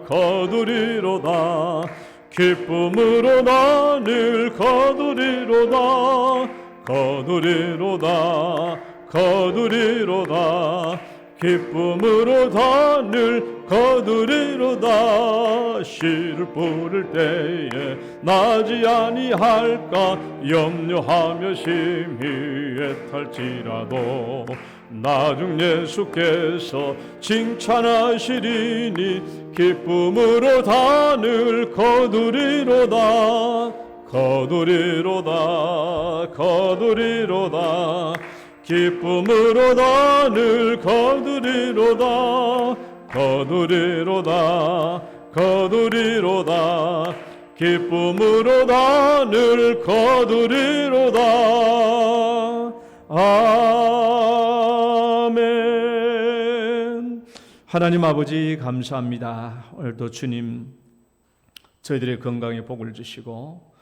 거두리로다. 기쁨으로 단을 거두리로다. 거두리로다. 거두리로다. 기쁨으로 단을 거두리로다. 씨를 뿌릴 때에 나지 아니할까 염려하며 심히 애탈지라도 나중 예수께서 칭찬하시리니 기쁨으로 단을 거두리로다. 거두리로다. 거두리로다. 기쁨으로 단을 거두리로다. 거두리로다. 거두리로다. 기쁨으로 단을 거두리로다. 아멘. 하나님 아버지 감사합니다. 오늘도 주님 저희들의 건강에 복을 주시고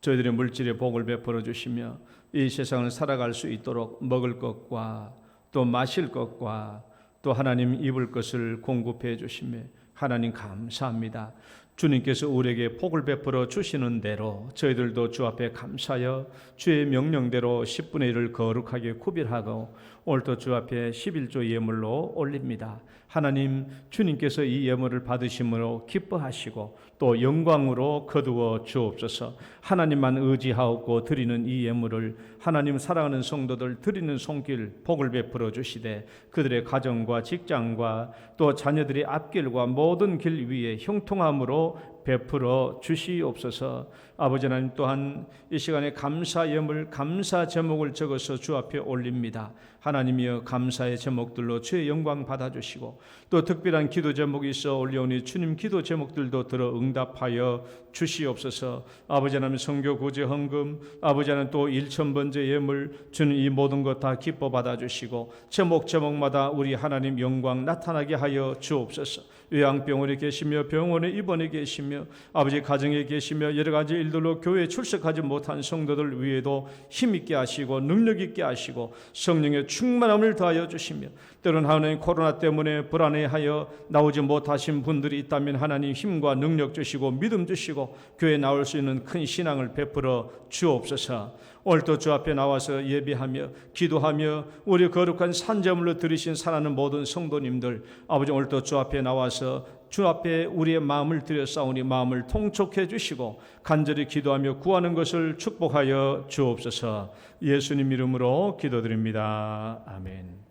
저희들의 물질에 복을 베풀어 주시며 이 세상을 살아갈 수 있도록 먹을 것과 또 마실 것과 또 하나님 입을 것을 공급해 주시며 하나님 감사합니다. 주님께서 우리에게 복을 베풀어 주시는 대로 저희들도 주 앞에 감사하여 주의 명령대로 10분의 1을 거룩하게 구별하고 오늘도 주 앞에 11조 예물로 올립니다. 하나님 주님께서 이 예물을 받으심으로 기뻐하시고 또 영광으로 거두어 주옵소서. 하나님만 의지하옵고 드리는 이 예물을 하나님 사랑하는 성도들 드리는 손길 복을 베풀어 주시되 그들의 가정과 직장과 또 자녀들의 앞길과 모든 길 위에 형통함으로 베풀어 주시옵소서. 아버지 하나님 또한 이 시간에 감사 예물 감사 제목을 적어서 주 앞에 올립니다. 하나님이여 감사의 제목들로 주의 영광 받아주시고 또 특별한 기도 제목이 있어 올려오니 주님 기도 제목들도 들어 응답하여 주시옵소서. 아버지 하나님 선교 구제 헌금 아버지 하나님 또 1,000번째 예물 주님 이 모든 것 다 기뻐 받아주시고 제목마다 우리 하나님 영광 나타나게 하여 주옵소서. 요양병원에 계시며 병원에 입원해 계시며 아버지 가정에 계시며 여러 가지 일들로 교회에 출석하지 못한 성도들 위에도 힘있게 하시고 능력 있게 하시고 성령의 충만함을 더하여 주시며 때로는 하나님 코로나 때문에 불안해하여 나오지 못하신 분들이 있다면 하나님 힘과 능력 주시고 믿음 주시고 교회에 나올 수 있는 큰 신앙을 베풀어 주옵소서. 오늘도 주 앞에 나와서 예배하며 기도하며 우리 거룩한 산제물로 드리신 사랑하는 모든 성도님들 아버지 오늘도 주 앞에 나와서 주 앞에 우리의 마음을 들여싸우니 마음을 통촉해 주시고 간절히 기도하며 구하는 것을 축복하여 주옵소서. 예수님 이름으로 기도드립니다. 아멘.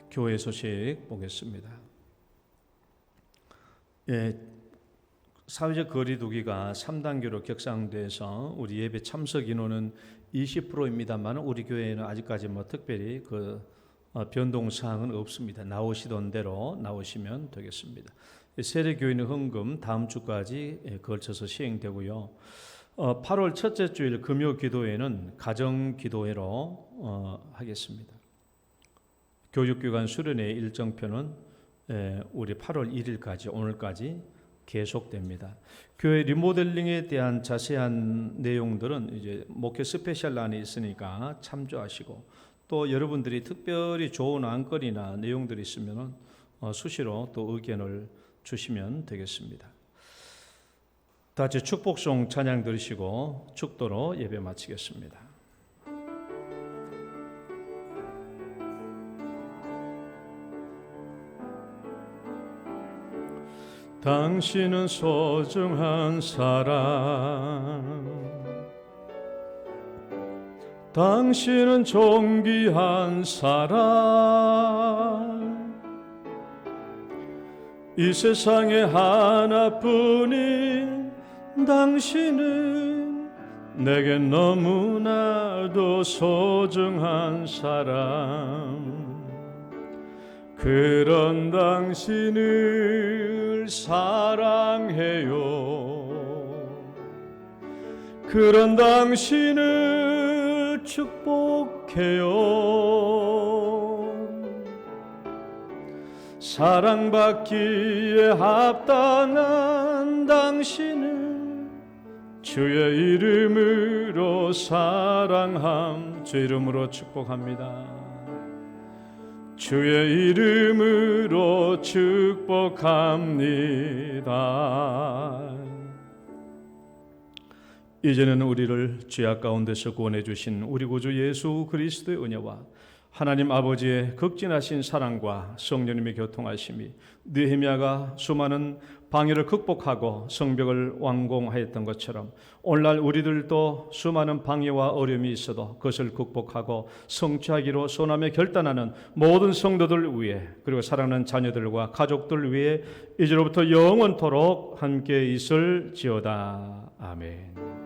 교회 소식 보겠습니다. 사회적 거리두기가 3단계로 격상돼서 우리 예배 참석 인원은 20%입니다만 우리 교회는 아직까지 특별히 변동 사항은 없습니다. 나오시던 대로 나오시면 되겠습니다. 세례교인의 헌금 다음 주까지 걸쳐서 시행되고요. 8월 첫째 주일 금요 기도회는 가정 기도회로 하겠습니다. 교육기관 수련회 일정표는 우리 8월 1일까지 오늘까지 계속됩니다. 교회 리모델링에 대한 자세한 내용들은 이제 목회 스페셜란에 있으니까 참조하시고 또 여러분들이 특별히 좋은 안건이나 내용들이 있으면 수시로 또 의견을 주시면 되겠습니다. 다 같이 축복송 찬양 들으시고 축도로 예배 마치겠습니다. 당신은 소중한 사람, 당신은 존귀한 사람, 이 세상에 하나뿐인 당신은 내게 너무나도 소중한 사람. 그런 당신을 사랑해요. 그런 당신을 축복해요. 사랑받기에 합당한 당신을 주의 이름으로 사랑함. 주의 이름으로 축복합니다. 주의 이름으로 축복합니다. 이제는 우리를 죄악 가운데서 구원해 주신 우리 구주 예수 그리스도의 은혜와 하나님 아버지의 극진하신 사랑과 성령님의 교통하심이 느헤미야가 수많은 방해를 극복하고 성벽을 완공하였던 것처럼 오늘날 우리들도 수많은 방해와 어려움이 있어도 그것을 극복하고 성취하기로 소남에 결단하는 모든 성도들 위해, 그리고 사랑하는 자녀들과 가족들 위해 이제로부터 영원토록 함께 있을지어다. 아멘.